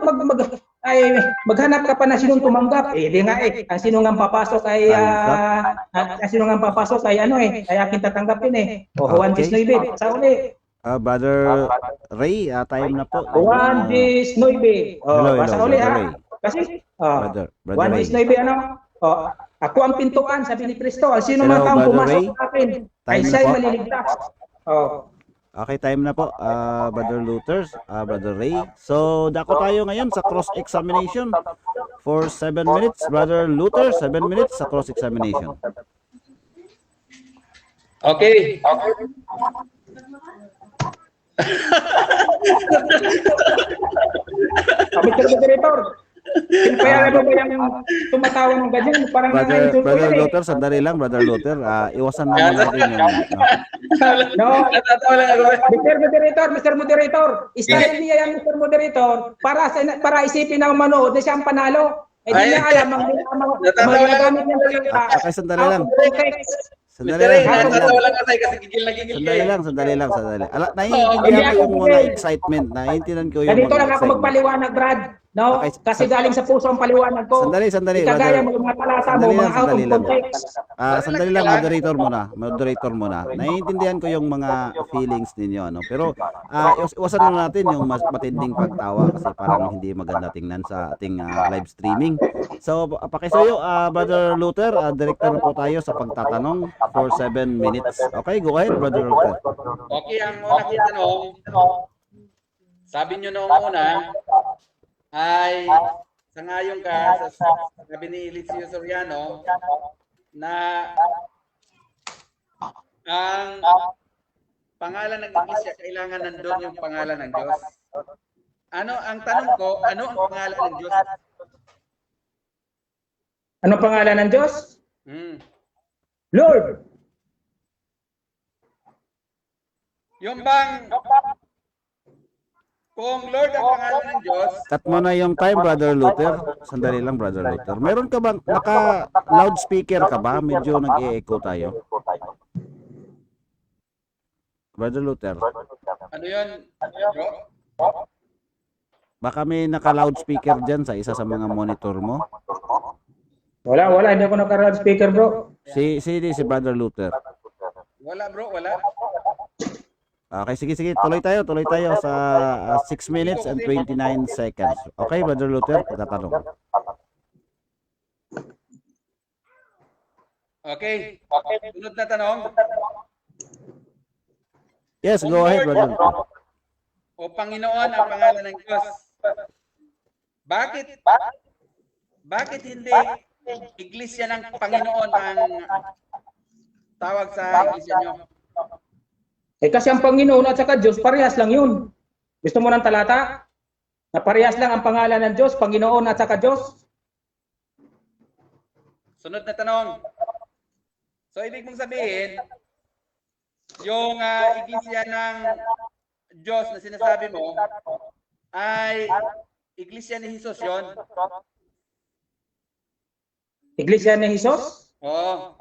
ay maghanap ka pa na sinong tumanggap. Eh, di nga ang sino nga papasok ay ang sino nga papasok ay ano ay akin tatanggapin O Juan Okay. 19, sa uli. Brother Ray, time na po. Juan 19. Hello, Basa hello, uli Brother ha. Ray. Kasi Brother Juan Ray. 19 ano? Ako ang pintuan, sabi ni Kristo. Ang sino man Hello, taong Brother pumasok Ray. sa akin ay Time na siya'y po. maliligtas. Okay, time na po, Brother Luther, Brother Ray. So, dako tayo ngayon sa cross-examination for 7 minutes. Brother Luther, 7 minutes sa cross-examination. Okay. Mr. Moderator, kaya ba yung tumatawa ng ganyan? Parang Brother Luther, sandali lang, Brother Luther. Iwasan naman natin yung... No, Natatawa lang ako. Mr. Moderator, style niya yan, Mr. Moderator, para isipin ng manood na siya ang panalo. Eh, di niya alam ang gamit niya salita. Okay, sandali lang. Sandali Mr. Ray, lang. natatawa lang kasi gigil na gigil Sandali kayo. lang, sandali lang, sandali. Naiintindihan ko yung mga excitement. Naiintindihan ko yung Ganito mga lang ako excitement. magpaliwanag, Brad. No? Okay, Kasi galing sa puso ang paliwanag ko. Sandali, Kagaya mo yung mga talata mo, mga out of context. Sandali lang, moderator muna. Naiintindihan ko yung mga feelings ninyo, ano. Pero iwasan na natin yung mas matinding pagtawa kasi parang hindi maganda tingnan sa ating live streaming. So, pakisuyo, Brother Luther, director na po tayo sa pagtatanong for 7 minutes. Okay, go ahead, Brother Luther. Okay, ang una kong tanong, sabi nyo noong una, ay sangayon ka sa sabi ni Elicio Soriano na ang pangalan ng Iglesia kailangan nandun yung pangalan ng Diyos. Ano ang tanong ko, ano ang pangalan ng Diyos? Ano pangalan ng Diyos? Lord. Yung bang kung Lord ang pangalan ng Diyos, Cut mo na yung time, Brother Luther. Sandali lang, Brother Luther. Meron ka bang, naka-loudspeaker ka ba? Medyo nag-e-echo tayo. Brother Luther. ano yun? Bro? Baka may naka-loudspeaker dyan sa isa sa mga monitor mo. Wala, hindi ako naka-speaker, bro. Si Brother Luther. Wala bro, wala. Okay, sige. Tuloy tayo sa 6 minutes and 29 seconds. Okay, Brother Luther, pagtatanong. Okay. Sunod na tanong. Yes, go ahead, Brother Luther. O Panginoon ang pangalan ng Diyos. Bakit hindi Iglesia ng Panginoon ang tawag sa Iglesia nyo? Kasi ang Panginoon at saka Diyos, parehas lang yun. Gusto mo ng talata? Na parehas lang ang pangalan ng Diyos, Panginoon at saka Diyos. Sunod na tanong. So, ibig mong sabihin, yung Iglesia ng Diyos na sinasabi mo, ay Iglesia ni Jesus yun? Iglesia ni Jesus? Oo.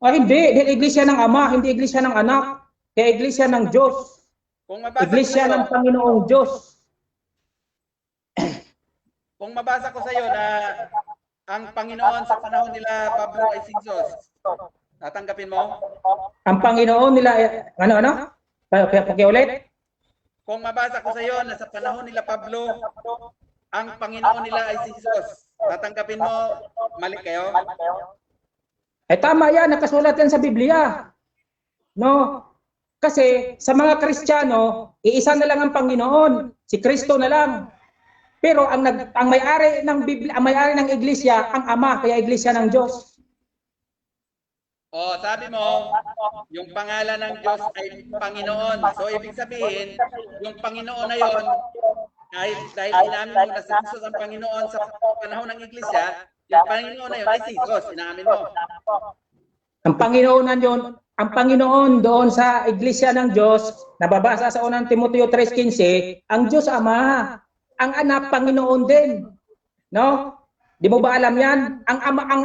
Hindi. Hindi Iglesia ng Ama, hindi Iglesia ng Anak. Kaya Iglesia ng Diyos. Kung mabasa Iglesia ko ng sa'yo, Panginoong Diyos. kung mabasa ko sa iyo na ang Panginoon sa panahon nila Pablo ay si Jesus, tatanggapin mo? Ang Panginoon nila, ano? Pakiulit? Kung mabasa ko sa iyo na sa panahon nila Pablo, ang Panginoon nila ay si Jesus, tatanggapin mo mali kayo? Tama yan, nakasulat yan sa Biblia. No? Kasi sa mga Kristiyano, iisa na lang ang Panginoon, si Kristo na lang. Pero ang may-ari ng Biblia, ang may-ari ng iglesia, ang Ama, kaya iglesia ng Diyos. O, sabi mo, yung pangalan ng Diyos ay Panginoon. So, ibig sabihin, yung Panginoon na yon, dahil inamin mo na si Jesus ang Panginoon sa panahon ng iglesia, yung Panginoon na yon ay si Jesus. Inamin mo. Ang Panginoon na yun, ang Panginoon doon sa iglesia ng Diyos, nababasa sa unang Timoteo 3:15, ang Diyos Ama, ang Anak Panginoon din. No? Di mo ba alam yan? Ang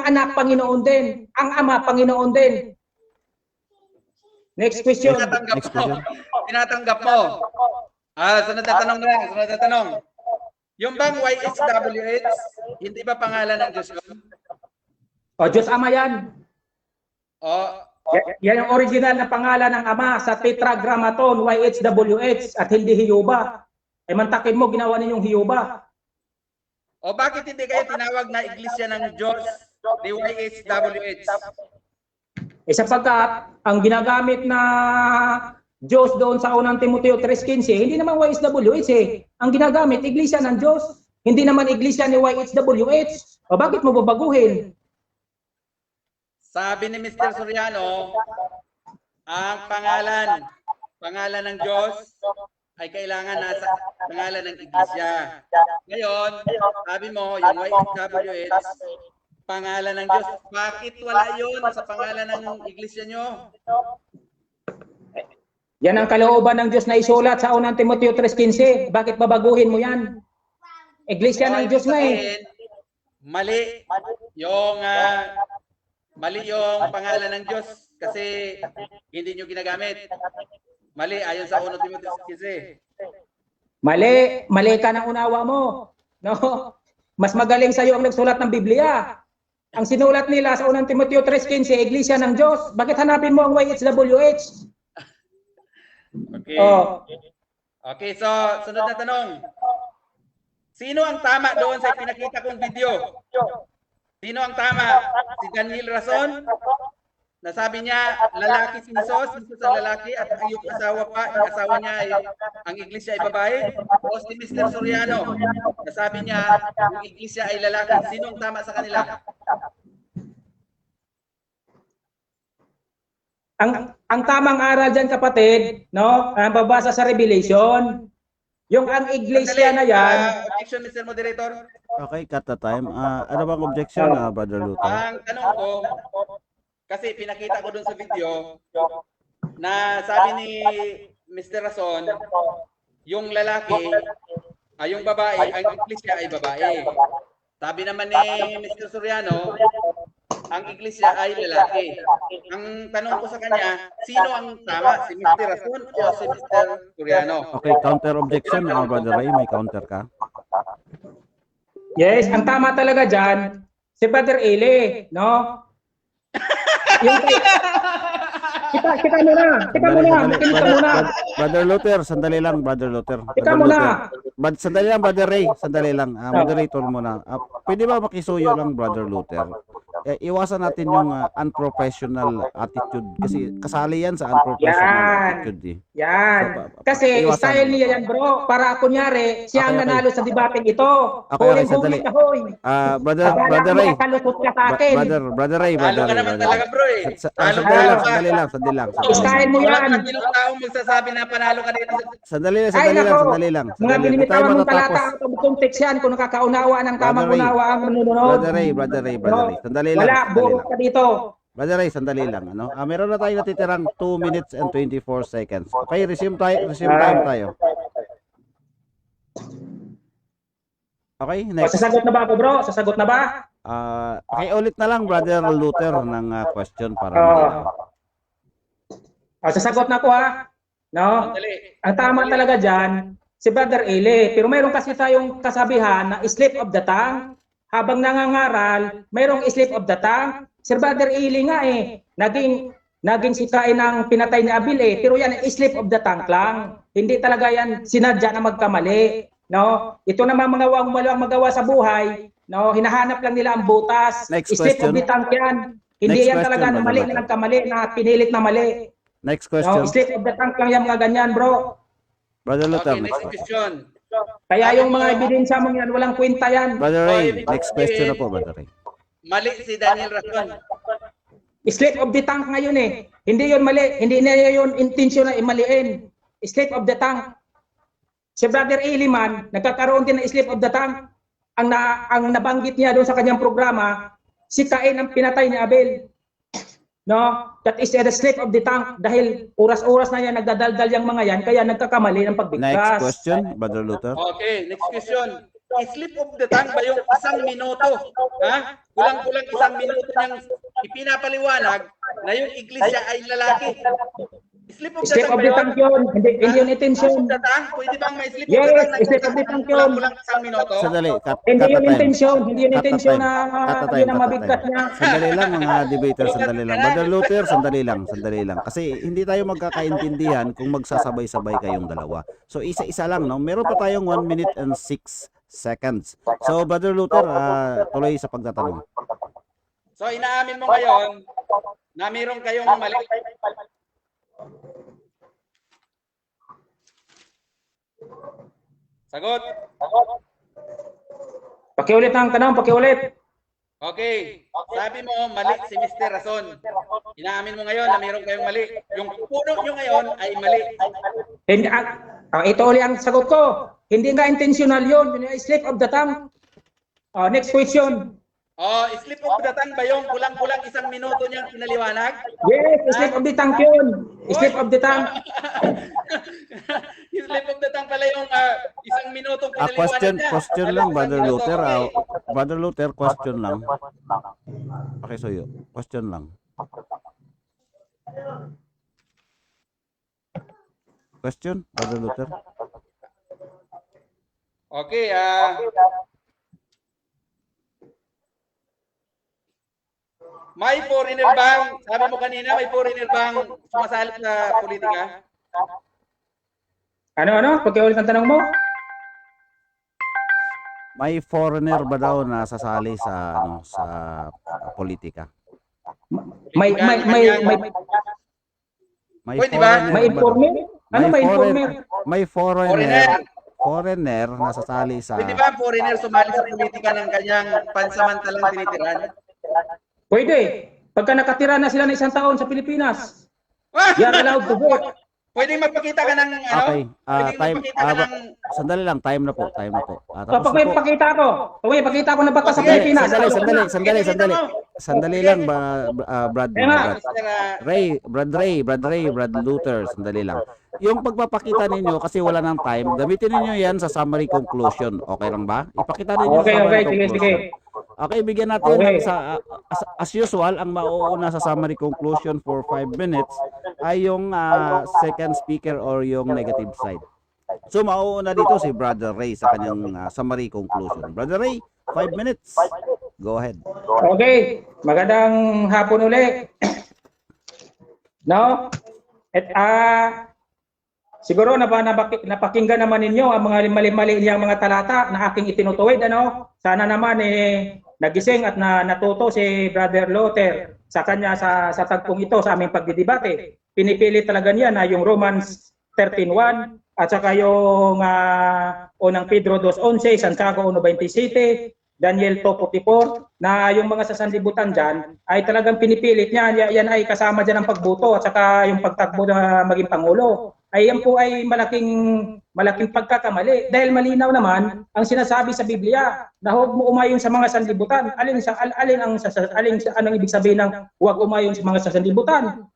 Anak Panginoon din. Ang Ama Panginoon din. Next question. Tinatanggap mo. Sunod na tanong na. Sunod na tanong. Yung bang YHWH, hindi ba pangalan ng Diyos yun? O Diyos Ama yan. O, Yan yung original na pangalan ng Ama sa Tetragrammaton, YHWH, at hindi Hiyuba. Eh mantakin mo, ginawa ninyong Hiyuba. o bakit hindi kayo tinawag na Iglesia ng Diyos ni YHWH? Eh sapagkat ang ginagamit na Diyos doon sa unang Timoteo 3:15, hindi naman YHWH eh. Ang ginagamit, Iglesia ng Diyos. Hindi naman Iglesia ni YHWH. O bakit mo babaguhin? Sabi ni Mr. Soriano, ang pangalan ng Diyos ay kailangan nasa pangalan ng Iglesia. Ngayon, sabi mo, yung YHWH, pangalan ng Diyos. Bakit wala yun sa pangalan ng Iglesia nyo? Yan ang kalooban ng Diyos na isulat sa unang Timoteo 3:15. Bakit babaguhin mo yan? Iglesia ng Diyos nga eh. Mali yung pangalan ng Diyos kasi hindi nyo ginagamit. Mali ayon sa 1 Timoteo 3:15. Mali ka ng unawa mo. No? Mas magaling sa iyo ang nagsulat ng Biblia. Ang sinulat nila sa unang Timoteo 3:15, Iglesia ng Diyos. Bakit hanapin mo ang YHWH? Okay. Oh. Okay, so sunod na tanong. Sino ang tama doon sa pinakita kong video? Sino ang tama? Si Daniel Rason? Nasabi niya, lalaki si Jesus ang lalaki at ang iyong asawa yung asawa niya ay ang iglesia ay babae. O si Mr. Soriano, nasabi niya, ang iglesia ay lalaki. Sino ang tama sa kanila? Ang tamang aral diyan kapatid, no? Ang babasa sa Revelation, yung ang iglesia na yan. Objection, Mr. Moderator. Okay, cut the time. Ano bang objection, Brother Luther? Ang tanong ko, kasi pinakita ko dun sa video, na sabi ni Mr. Rason, yung lalaki, yung babae, ang iglesia ay babae. Sabi naman ni Mr. Soriano, ang iglesia ay lalaki. Ang tanong ko sa kanya, sino ang tama? Si Mr. Rason o si Mr. Soriano? Okay, counter objection, Brother Ray, may counter ka? Yes, ang tama talaga dyan, si Brother Eli, no? Yung kita muna, makinig ka muna. Brother Luther, sandali lang, Brother Luther. Ika muna. Sandali lang, Brother Ray, sandali lang. Moderator muna. Pwede ba makisuyo lang, Brother Luther? Iwasan natin yung unprofessional attitude kasi kasali yan sa unprofessional attitude eh. Yan. Kasi iwasan. style niya yan, bro. Para kunyari, siya ang Okay. nanalo sa debating ito. Okay, sandali. Brother Ray. Brother Ray, Talo ka naman talaga, bro eh. Sandali lang. Style mo Wala yan. ka ng taong magsasabi na panalo ka dito. Sandali lang. Mga binimitaw mong talata ang context yan kung nakakaunawa ng tamang unawa ang manunod. Brother Ray. Sandali lang. Wala, burot ka dito. Brother Ray, sandali lang. Meron na tayo natitirang 2 minutes and 24 seconds. Okay, resume time tayo. Okay, next. Sasagot na ba ako, bro? Sasagot na ba? Ulit na lang, Brother Luther, ng question para malinaw. Sasagot na ako, ha? No? Ang tama talaga dyan, si Brother Eli. Pero mayroon kasi tayong kasabihan na slip of the tongue. Habang nangangaral, mayroong slip of the tongue. Si Brother Eli nga eh, naging sikain ng pinatay ni Abel eh. Pero yan, slip of the tongue lang. Hindi talaga yan sinadya na magkamali. No? Ito naman mga walang magawa sa buhay, no? Hinahanap lang nila ang butas. Next Slip of question. the tongue yan. Hindi Next yan question, talaga na mali Brother na nagkamali, na pinilit na mali. Next No? question. Slip of the tongue lang yan mga ganyan, bro. Brother Luther, Okay, next next question. question. Kaya yung mga ebidensya mong yan, walang kwenta yan. Brother Ray, next question na po, Brother Ray. Mali si Daniel Rason. Slip of the tongue ngayon eh. Hindi yun mali. Hindi na yun intention na imaliin. Slip of the tongue. Si Brother Eli man, nagkakaroon din ng slip of the tongue. Ang nabanggit niya doon sa kanyang programa, si Cain ang pinatay ni Abel. No? That is a slip of the tongue. Dahil oras-oras na yan, nagdadaldal yung mga yan, kaya nagkakamali ng pagbigkas. Next question, Brother Luther. Okay, next question. Slip of the tongue ba yung 1 minuto? Ha? Kulang-kulang 1 minuto niyang ipinapaliwanag na yung iglesia ay lalaki. slip of the Slip tongue of ba the yun? tongue yun. Hindi yun intention. Slip of the tongue? Pwede bang may slip of Yes, the tongue na slip of the tongue yun. kulang isang minuto? Sandali, cut Hindi the yun time. intention. Hindi yun Cut the intention time. na Cut the time, yun ang cut the mabigkas time. niya. Sandali lang mga debaters, sandali lang. Brother Luther, sandali lang. Kasi hindi tayo magkakaintindihan kung magsasabay-sabay kayong dalawa. So isa-isa lang, no? Meron pa tayong 1 minute and 6 seconds. So Brother Luther, tuloy sa pagtatanong. So inaamin mo ngayon na meron kayong mali. Sagot. Pakiulit ang tanong, pakiulit. Okay. Sabi mo mali si Mr. Rason. Inaamin mo ngayon na meron kayong mali. Yung puno nyo ngayon ay mali. Hindi, ito ulit ang sagot ko. Hindi nga intentional yun. Yun ay slip of the tongue. Next question. Oh, slip of the tongue ba yung kulang-kulang isang minuto niyang pinaliwanag? Yes, slip of the tongue yun. Slip of the tongue. Yung slip of the tongue pala yung isang minutong pinaliwanag Question niya. lang, Brother Isang Luther. minuto, okay. Brother Luther, question lang. Okay, so yun. Question lang. Question, Brother Luther? Okay, may foreigner bang, sabi mo kanina, may foreigner bang sumasali sa politika? Ano? Pakiulit ang tanong mo. May foreigner ba daw na sasali sa sa politika? May Pwede ba? informer? Ano may informer? May foreigner na sasali sa Pwede ba foreigner sumali sa politika ng kanyang pansamantalang tinitiran? Pwede. Pagka nakatira na sila ng 1 taon sa Pilipinas, they are allowed to vote. Pwede magpakita ka ng ano? Okay, Pwede time magpakita ka ng sandali lang, time na po. Tapos Pag may na po. pakita ko, na baka sa Sandali, Pilipinas. sandali lang Brad. Kaya nga. Brad Luther, sandali lang. Yung pagpapakita ninyo kasi wala nang time, gamitin ninyo yan sa summary conclusion. Okay lang ba? Ipakita ninyo Okay, sa summary sige. conclusion. Okay, bigyan natin Okay. as usual, ang mauuna sa summary conclusion for 5 minutes ay yung second speaker or yung negative side. So mauuna dito si Brother Ray sa kanyang summary conclusion. Brother Ray, 5 minutes. Go ahead. Okay, magandang hapon ulit. No? Siguro napakinggan naman ninyo ang mga mali-mali niyang mga talata na aking itinutuwid. Sana naman nagising at natuto si Brother Luther sa kanya sa tagpong ito sa aming pagdidebate. Pinipili talaga niya na yung Romans 13:1 at saka yung unang Pedro 2:11, Santiago 1:27, Daniel 2:44 na yung mga sasanlibutan dyan ay talagang pinipilit niya. Yan ay kasama dyan ang pagboto at saka yung pagtakbo na maging Pangulo. Ay yan po ay malaking pagkakamali dahil malinaw naman ang sinasabi sa Biblia na huwag mo umayon sa mga sanlibutan. Anong ibig sabihin ng huwag umayon sa mga sanlibutan?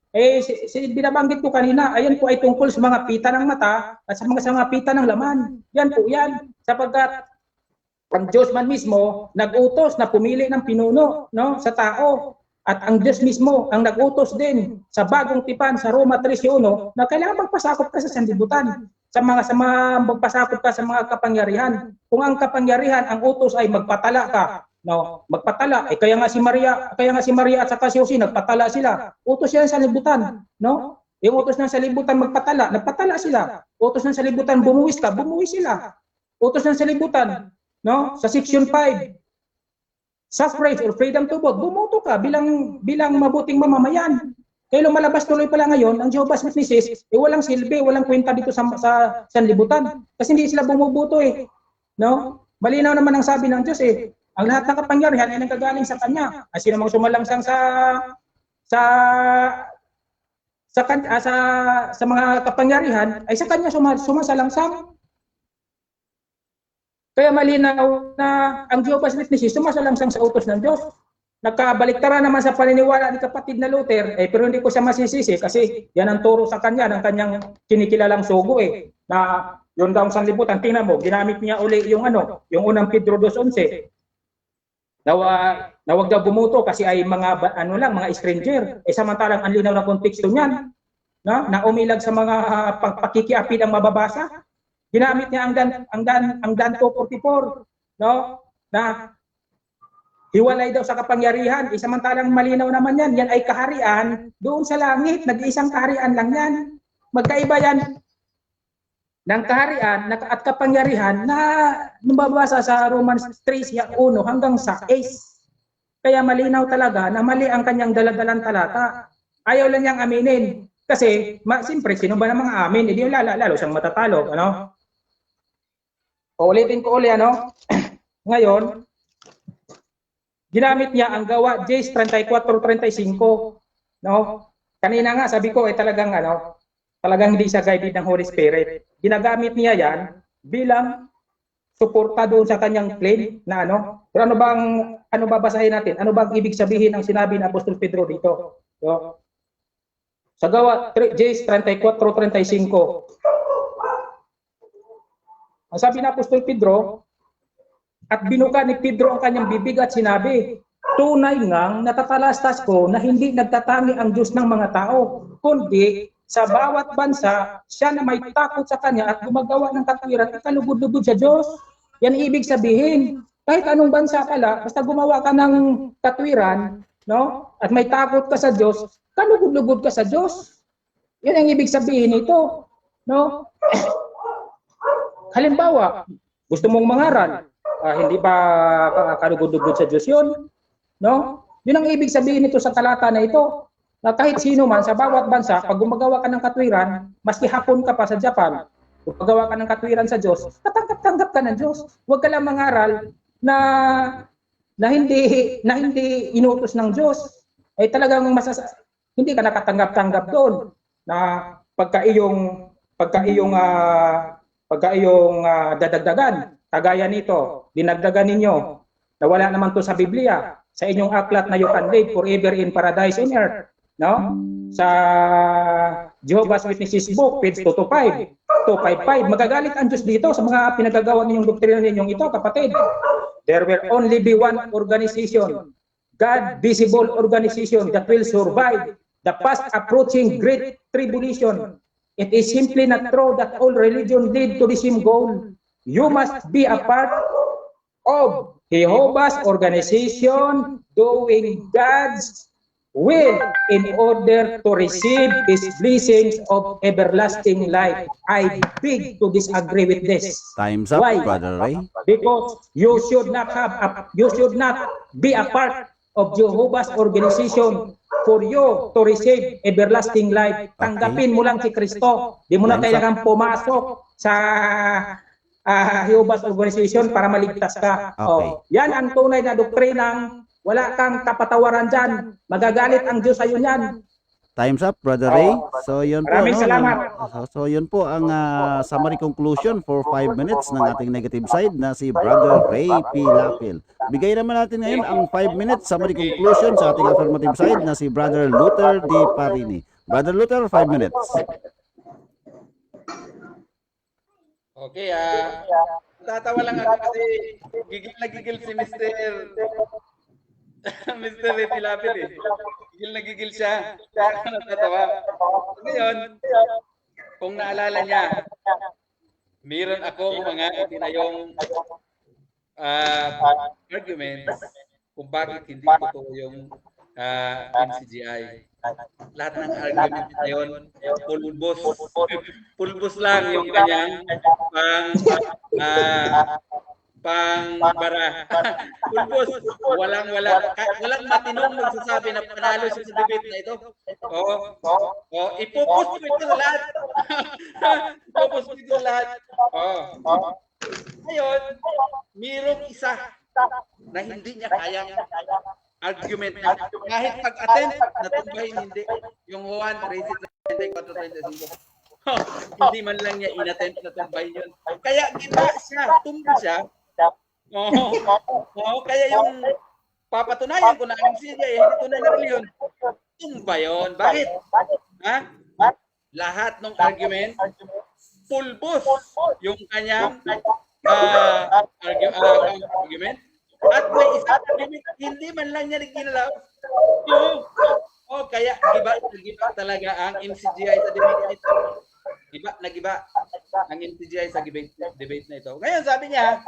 Binabanggit ko kanina, ayan po ay tungkol sa mga pita ng mata at sa mga pita ng laman. Yan po yan, sapagkat ang Diyos man mismo nag-utos na pumili ng pinuno sa tao. At ang Diyos mismo ang nag-utos din sa bagong tipan sa Roma 13:1 na kailangan magpasakop ka sa sanlibutan. Magpasakop ka sa mga kapangyarihan. Kung ang kapangyarihan, ang utos ay magpatala ka. Magpatala. Kaya nga si Maria at saka si Jose nagpatala sila. Utos yan sa sanlibutan. Yung utos ng sanlibutan nagpatala sila. Utos ng sanlibutan bumuwis sila. Utos ng sanlibutan sa section 5. Suffrage or freedom to vote, bumoto ka bilang mabuting mamamayan. Kaya lumalabas tuloy pala ngayon, ang Jehovah's Witnesses, walang silbi, walang kwenta dito sa sanlibutan. Kasi hindi sila bumuboto Malinaw naman ang sabi ng Diyos ang lahat ng kapangyarihan ay nanggagaling sa Kanya. Sino mang sumalangsang sa mga kapangyarihan ay sa Kanya sumasalangsang. Kaya malinaw na ang Jehovah's Witnesses sumasalangsang sa utos ng Diyos. Nagkabaliktara naman sa paniniwala ni kapatid na Luther, pero hindi ko siya masisisi kasi yan ang turo sa kanya ng kanyang kinikilalang sugo na yun daw ang sanlibutan. Tingnan mo, ginamit niya uli yung unang Pedro 2:11. Na wag daw bumuto kasi ay mga stranger. Samantalang ang linaw na konteksto niyan. no, na umilag sa mga pakikiapid ang mababasa. Ginamit niya ang Dan 244, no, na hiwalay daw sa kapangyarihan. Samantalang malinaw naman yan ay kaharian doon sa langit. Nag-iisang kaharian lang yan. Magkaiba yan ng kaharian at kapangyarihan na nababasa sa Romans 3:1 hanggang sa 8. Kaya malinaw talaga na mali ang kanyang daladalang talata. Ayaw lang niyang aminin. Kasi, siyempre, sino ba namang amin? Hindi yung lalo siyang matatalo. Ano? Ulitin ko uli, ano? Ngayon, ginamit niya ang gawa James 34:35. No? Kanina nga, sabi ko, talagang hindi siya guided ng Holy Spirit. Ginagamit niya yan bilang suporta doon sa kanyang claim na Pero ano babasahin natin? Ano bang ibig sabihin ng sinabi ng Apostol Pedro dito? So, sa gawa James 34:35. Ang sabi ng Apostol Pedro, at binuka ni Pedro ang kanyang bibig at sinabi, tunay ngang natatalastas ko na hindi nagtatangi ang Diyos ng mga tao, kundi sa bawat bansa, siya na may takot sa kanya at gumagawa ng katwiran at kalugod-lugod sa Diyos. Yan ibig sabihin, kahit anong bansa pala, basta gumawa ka ng katwiran, no? At may takot ka sa Diyos, kalugod-lugod ka sa Diyos. Yan ang ibig sabihin nito, no? Halimbawa, gusto mong mangaral, hindi ba kalugod-lugod sa Diyos 'yun? No? Yun ang ibig sabihin nito sa talata na ito. Na kahit sino man sa bawat bansa, pag gumagawa ka ng katwiran, maski Hapon ka pa sa Japan, gumagawa ka ng katwiran sa Diyos, katanggap-tanggap ka ng Diyos. Huwag ka lang mangaral na hindi inutos ng Diyos. Ay talagang hindi ka nakatanggap-tanggap doon na pagka iyong dadagdagan, kagaya nito, dinagdagan ninyo na wala naman to sa Biblia, sa inyong aklat na you can live forever in paradise on earth. No? Sa Jehovah's Witnesses book, page 255, magagalit ang Diyos dito sa mga pinagagawa ninyong doktrina ninyong ito, kapatid. There will only be one organization, God visible organization that will survive the fast approaching great tribulation. It is simply not true that all religion lead to the same goal. You must be a part of Jehovah's organization doing God's will in order to receive these blessings of everlasting life. I beg to disagree with this. Time's up, Why? Brother Ray. Because you should not be a part of Jehovah's organization for you to receive everlasting life. Tanggapin mo lang si Kristo. Di mo na kailangan pumasok sa Jehovah's organization para maligtas ka. Okay. Yan ang tunay na doktrinang wala kang kapatawaran dyan. Magagalit ang Diyos sa iyo yan. Time's up, Brother Ray. So yun po. Maraming salamat. So yun po ang summary conclusion for 5 minutes ng ating negative side na si Brother Ray P. Lapil. Bigay naman natin ngayon ang 5 minutes summary conclusion sa ating affirmative side na si Brother Luther D. Parini. Brother Luther, 5 minutes. Okay, tatawa lang ako kasi gigil na gigil si Mr. Ricky Lapil eh. Gigil na gigil siya. Natatawa. Ngayon, kung naalala niya, mayroon akong mga itinayong arguments kung bakit hindi totoo yung MCGI. Lahat ng argument na yun, pulbos lang yung kanyang pangbara. Pulbos, walang matinong magsasabi na panalo siya sa debate na ito. Ipupus ko ito lahat. Ipupus ko ito lahat. Ngayon, mayroong isa na hindi niya kayang argument niya. Kahit pag-attempt, natumbahin hindi. Yung Juan 34:35. Hindi man lang niya in-attempt na tumbahin yun. Kaya gina siya, tumba siya. Kaya yung papatunayan ko na ang siya, hindi tunay na reliyon. Tumba yun. Bakit? Lahat ng argument, pulbos yung kanyang argument. At may isang argument, hindi man lang niya ginalaw. Okay. kaya nagiba talaga ang MCGI sa debate na ito. Nagiba ang MCGI sa debate na ito. Ngayon sabi niya,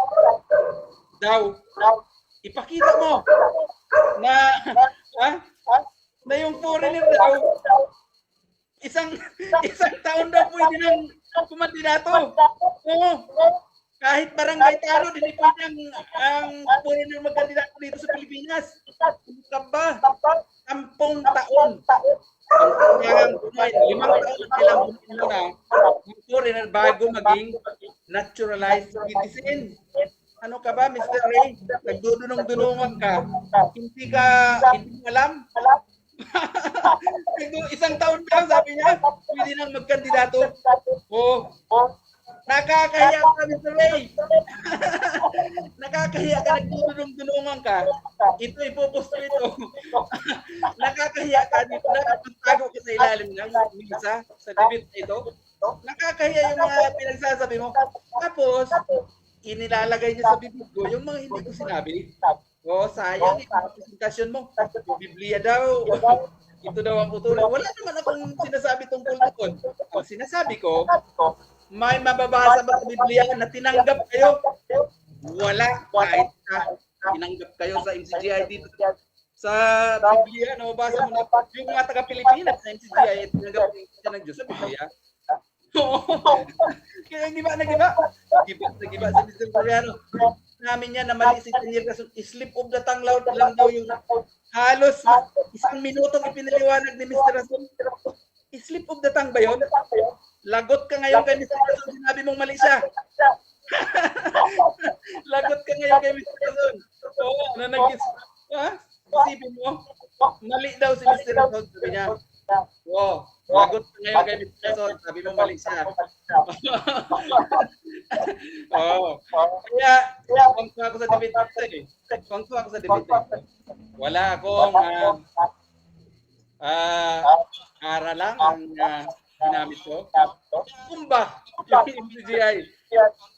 daw, ipakita mo na na yung foreigner daw, isang taon daw pwede nang kumandidato. Oo. Kahit barangay talo, hindi pwede ang foreigner magkandidato dito sa Pilipinas. Ano ka ba? 10 taon. Ang 5 taon na kailang muna ang foreigner bago maging naturalized citizen. Ano ka ba, Mr. Ray? Nagdudunong-dunungan ka. Hindi mo alam? Isang taon lang, sabi niya, pwede nang magkandidato. Oh, nakakahiya ka, Mr. Ray. Nakakahiya ka, nagdudunong-dunungan ka. Ito, ipopost ko ito. Nakakahiya ka, dito na tago ka sa ilalim ng misa sa debate na ito. Nakakahiya yung mga pinagsasabi mo. Tapos, inilalagay niya sa bibig ko yung mga hindi ko sinabi. O, sayang yung presentasyon mo. Yung Biblia daw. Ito daw ang putulong. Wala naman akong sinasabi tungkol doon. Ang sinasabi ko, may mababasa ba sa Biblia na tinanggap kayo? Wala. Kahit na tinanggap kayo sa MCGI dito. Sa Biblia, nababasa mo na yung mga taga-Pilipinas sa MCGI, tinanggap ng Diyos sa Biblia. Kaya nagiba sa Mr. Soriano. Namin yan na mali si Tenier kasi slip of the tongue lang daw yung halos isang minutong ipinaliwanag ni Mr. Rason. Slip of the tongue ba yun? Lagot ka ngayon kay Mr. Rason, sinabi mong mali siya. Lagot ka ngayon kay Mr. Rason. Oo, isipin mo, mali daw si Mr. Rason, sabi niya. Oo, lagot ka ngayon kay Mr. Rason, sabi mo mali siya. Oo. Kaya, pangtuwa ako sa debate eh. Wala akong aralang ang ginamit ko. Kumba, yung MCGI,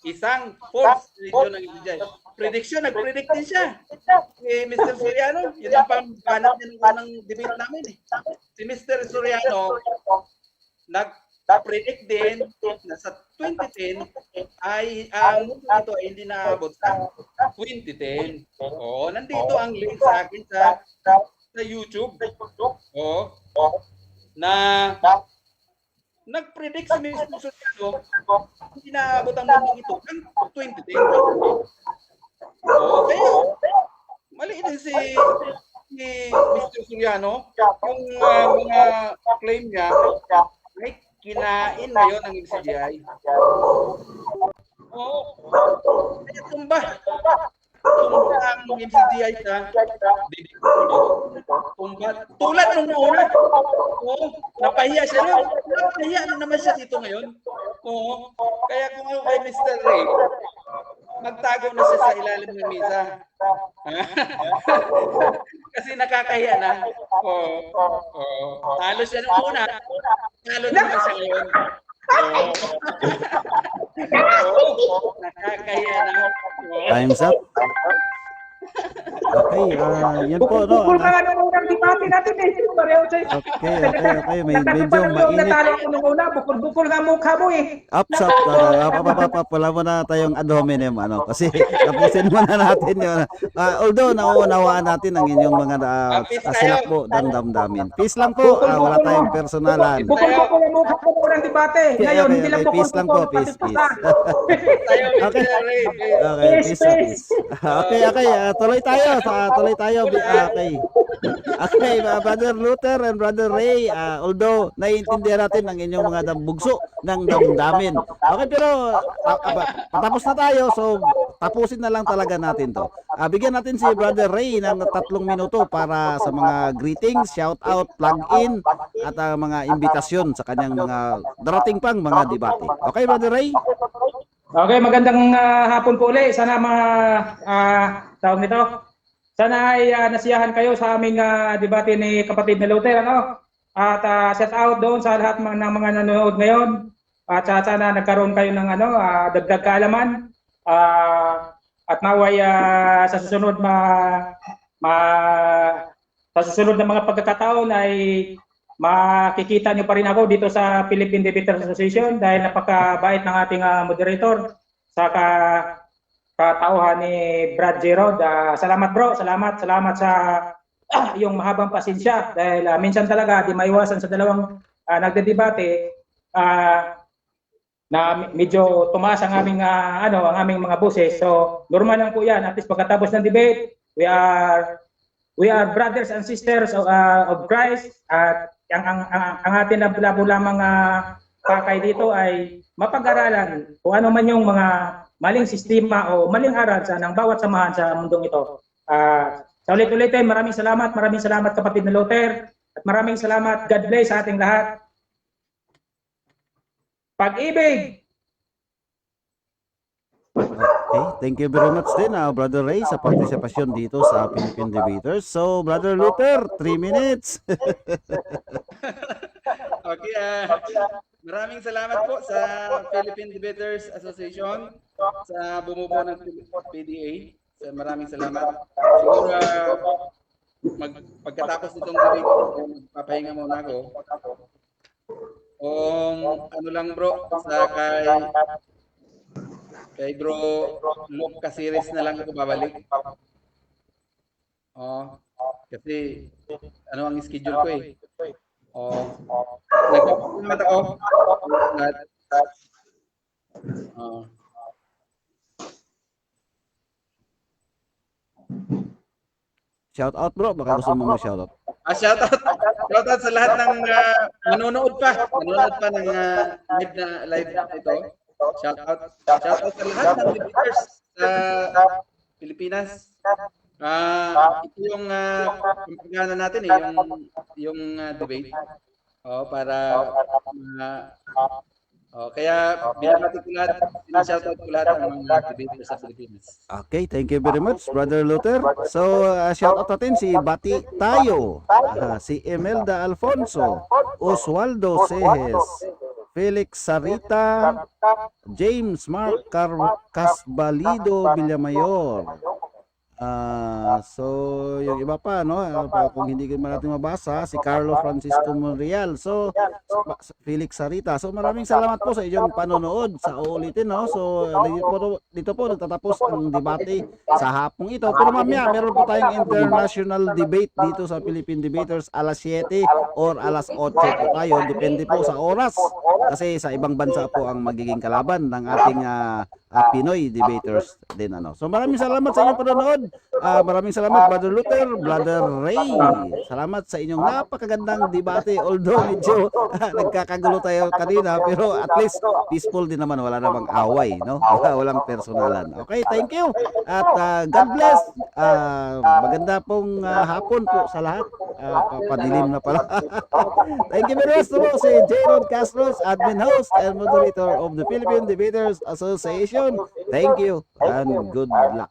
isang false prediction ng MCGI. Prediction, nag-predict din siya. Mr. Soriano, yun ang pambanat niya ng debate namin eh. Si Mr. Soriano, nag-predict din na sa 2010 ay ang mundo ito ay hindi naabot sa 2010. Oo, nandito ang link sa akin sa YouTube. Oo, na nag-predict si Mr. Soriano hindi naabot ang mundo ito ng 2010. Oo, kaya mali din si Mr. Soriano. Yung mga claim niya ay kinain ngayon ang MCGI. Oo. Kaya tumba ang MCGI sa tumba. Tulad nung una. Oo. Napahiya siya. Napahiya na naman siya dito ngayon. Oo. Kaya kung ako kay Mr. Ray, magtago na siya sa ilalim ng misa. Kasi nakakahiya na. Talo siya nung una. Talo naman siya ngayon. Nakakahiya na. Time's up. Okay, yan po, no? Bukol ka nga nung unang debate natin eh. Okay. Medyo mainit. Natalo ko nung una, bukol nga mukha mo eh. Upsap, pala mo na tayong ad hominem, kasi tapusin muna natin yun. Although, nauunawaan natin ang inyong mga kasilak po, damdamin. Peace lang po, wala tayong personalan. Bukol ko yung mukha ko nung unang debate. Ngayon, hindi lang peace lang po, peace. Okay, peace. Okay, tuloy tayo. Okay, Brother Luther and Brother Ray, although naiintindihan natin ang inyong mga bugso ng damdamin. Okay, pero patapos na tayo, so tapusin na lang talaga natin to. Bigyan natin si Brother Ray ng 3 minuto para sa mga greetings, shout out, plug in, at mga imbitasyon sa kanyang mga darating pang mga debate. Okay, Brother Ray? Okay, magandang hapon po ulit. Sana mga tawag nito. Sana ay nasiyahan kayo sa aming debate ni kapatid na Luther, At shout out doon sa lahat ng mga nanonood ngayon. At sana nagkaroon kayo ng dagdag kaalaman. At naway sa susunod sa susunod na mga pagkakataon ay makikita nyo pa rin ako dito sa Philippine Debaters Association dahil napakabait ng ating moderator sa katauhan ni Brad Gerald. Salamat bro, salamat sa yung mahabang pasensya dahil minsan talaga di maiwasan sa dalawang nagdedebate na medyo tumaas ang aming ang aming mga boses. So normal lang po 'yan. At least pagkatapos ng debate, we are brothers and sisters of Christ at ang atin na bula mga pakay dito ay mapag-aralan kung ano man yung mga maling sistema o maling aral ng bawat samahan sa mundong ito. Sa ulit-ulitin, maraming salamat kapatid na Luther, at maraming salamat. God bless sa ating lahat. Pag-ibig! Okay, thank you very much din, Brother Ray, sa partisipasyon dito sa Philippine Debaters. So, Brother Luther, 3 minutes. Okay, maraming salamat po sa Philippine Debaters Association, sa bumubuo ng PDA. So, maraming salamat. Siguro, pagkatapos nitong debate, magpapahinga muna ako. Ano lang bro, sa kay bro Luke Casires na lang ako babalik. Kasi ano ang schedule ko eh. Nagpapasalamat ako. Shout out bro, baka gusto mo mag-shout out. Shoutout sa lahat ng nanonood pa ng live na ito. Shoutout sa lahat ng debaters sa Pilipinas. Ito yung pagkakana natin yung debate. Para kaya binabati ko lahat, shoutout ko lahat ng mga debaters sa Pilipinas. Okay, thank you very much, Brother Luther. So, shout out natin si Bati Tayo, si Imelda Alfonso, Oswaldo Sejes, Felix Sarita, James Mark Casbalido Villamayor. So, yung iba pa, no? Kung hindi man natin mabasa, si Carlo Francisco Monreal. So, Felix Sarita. So, maraming salamat po sa inyong panonood sa uulitin, no? So, dito po nagtatapos ang debate sa hapong ito. Pero mamaya, meron po tayong international debate dito sa Philippine Debaters alas 7 or alas 8 po tayo. Depende po sa oras. Kasi sa ibang bansa po ang magiging kalaban ng ating Pinoy debaters din So maraming salamat sa inyong panonood. Maraming salamat Brother Luther, Brother Ray. Salamat sa inyong napakagandang debate. Although medyo nagkakagulo tayo kanina, pero at least peaceful din naman, wala namang away, no? Walang personalan. Okay, thank you. At God bless. Maganda pong hapon po sa lahat. Padilim na pala. Thank you very much po si J-Rod Castros, admin host and moderator of the Philippine Debaters Association. Thank you and good luck.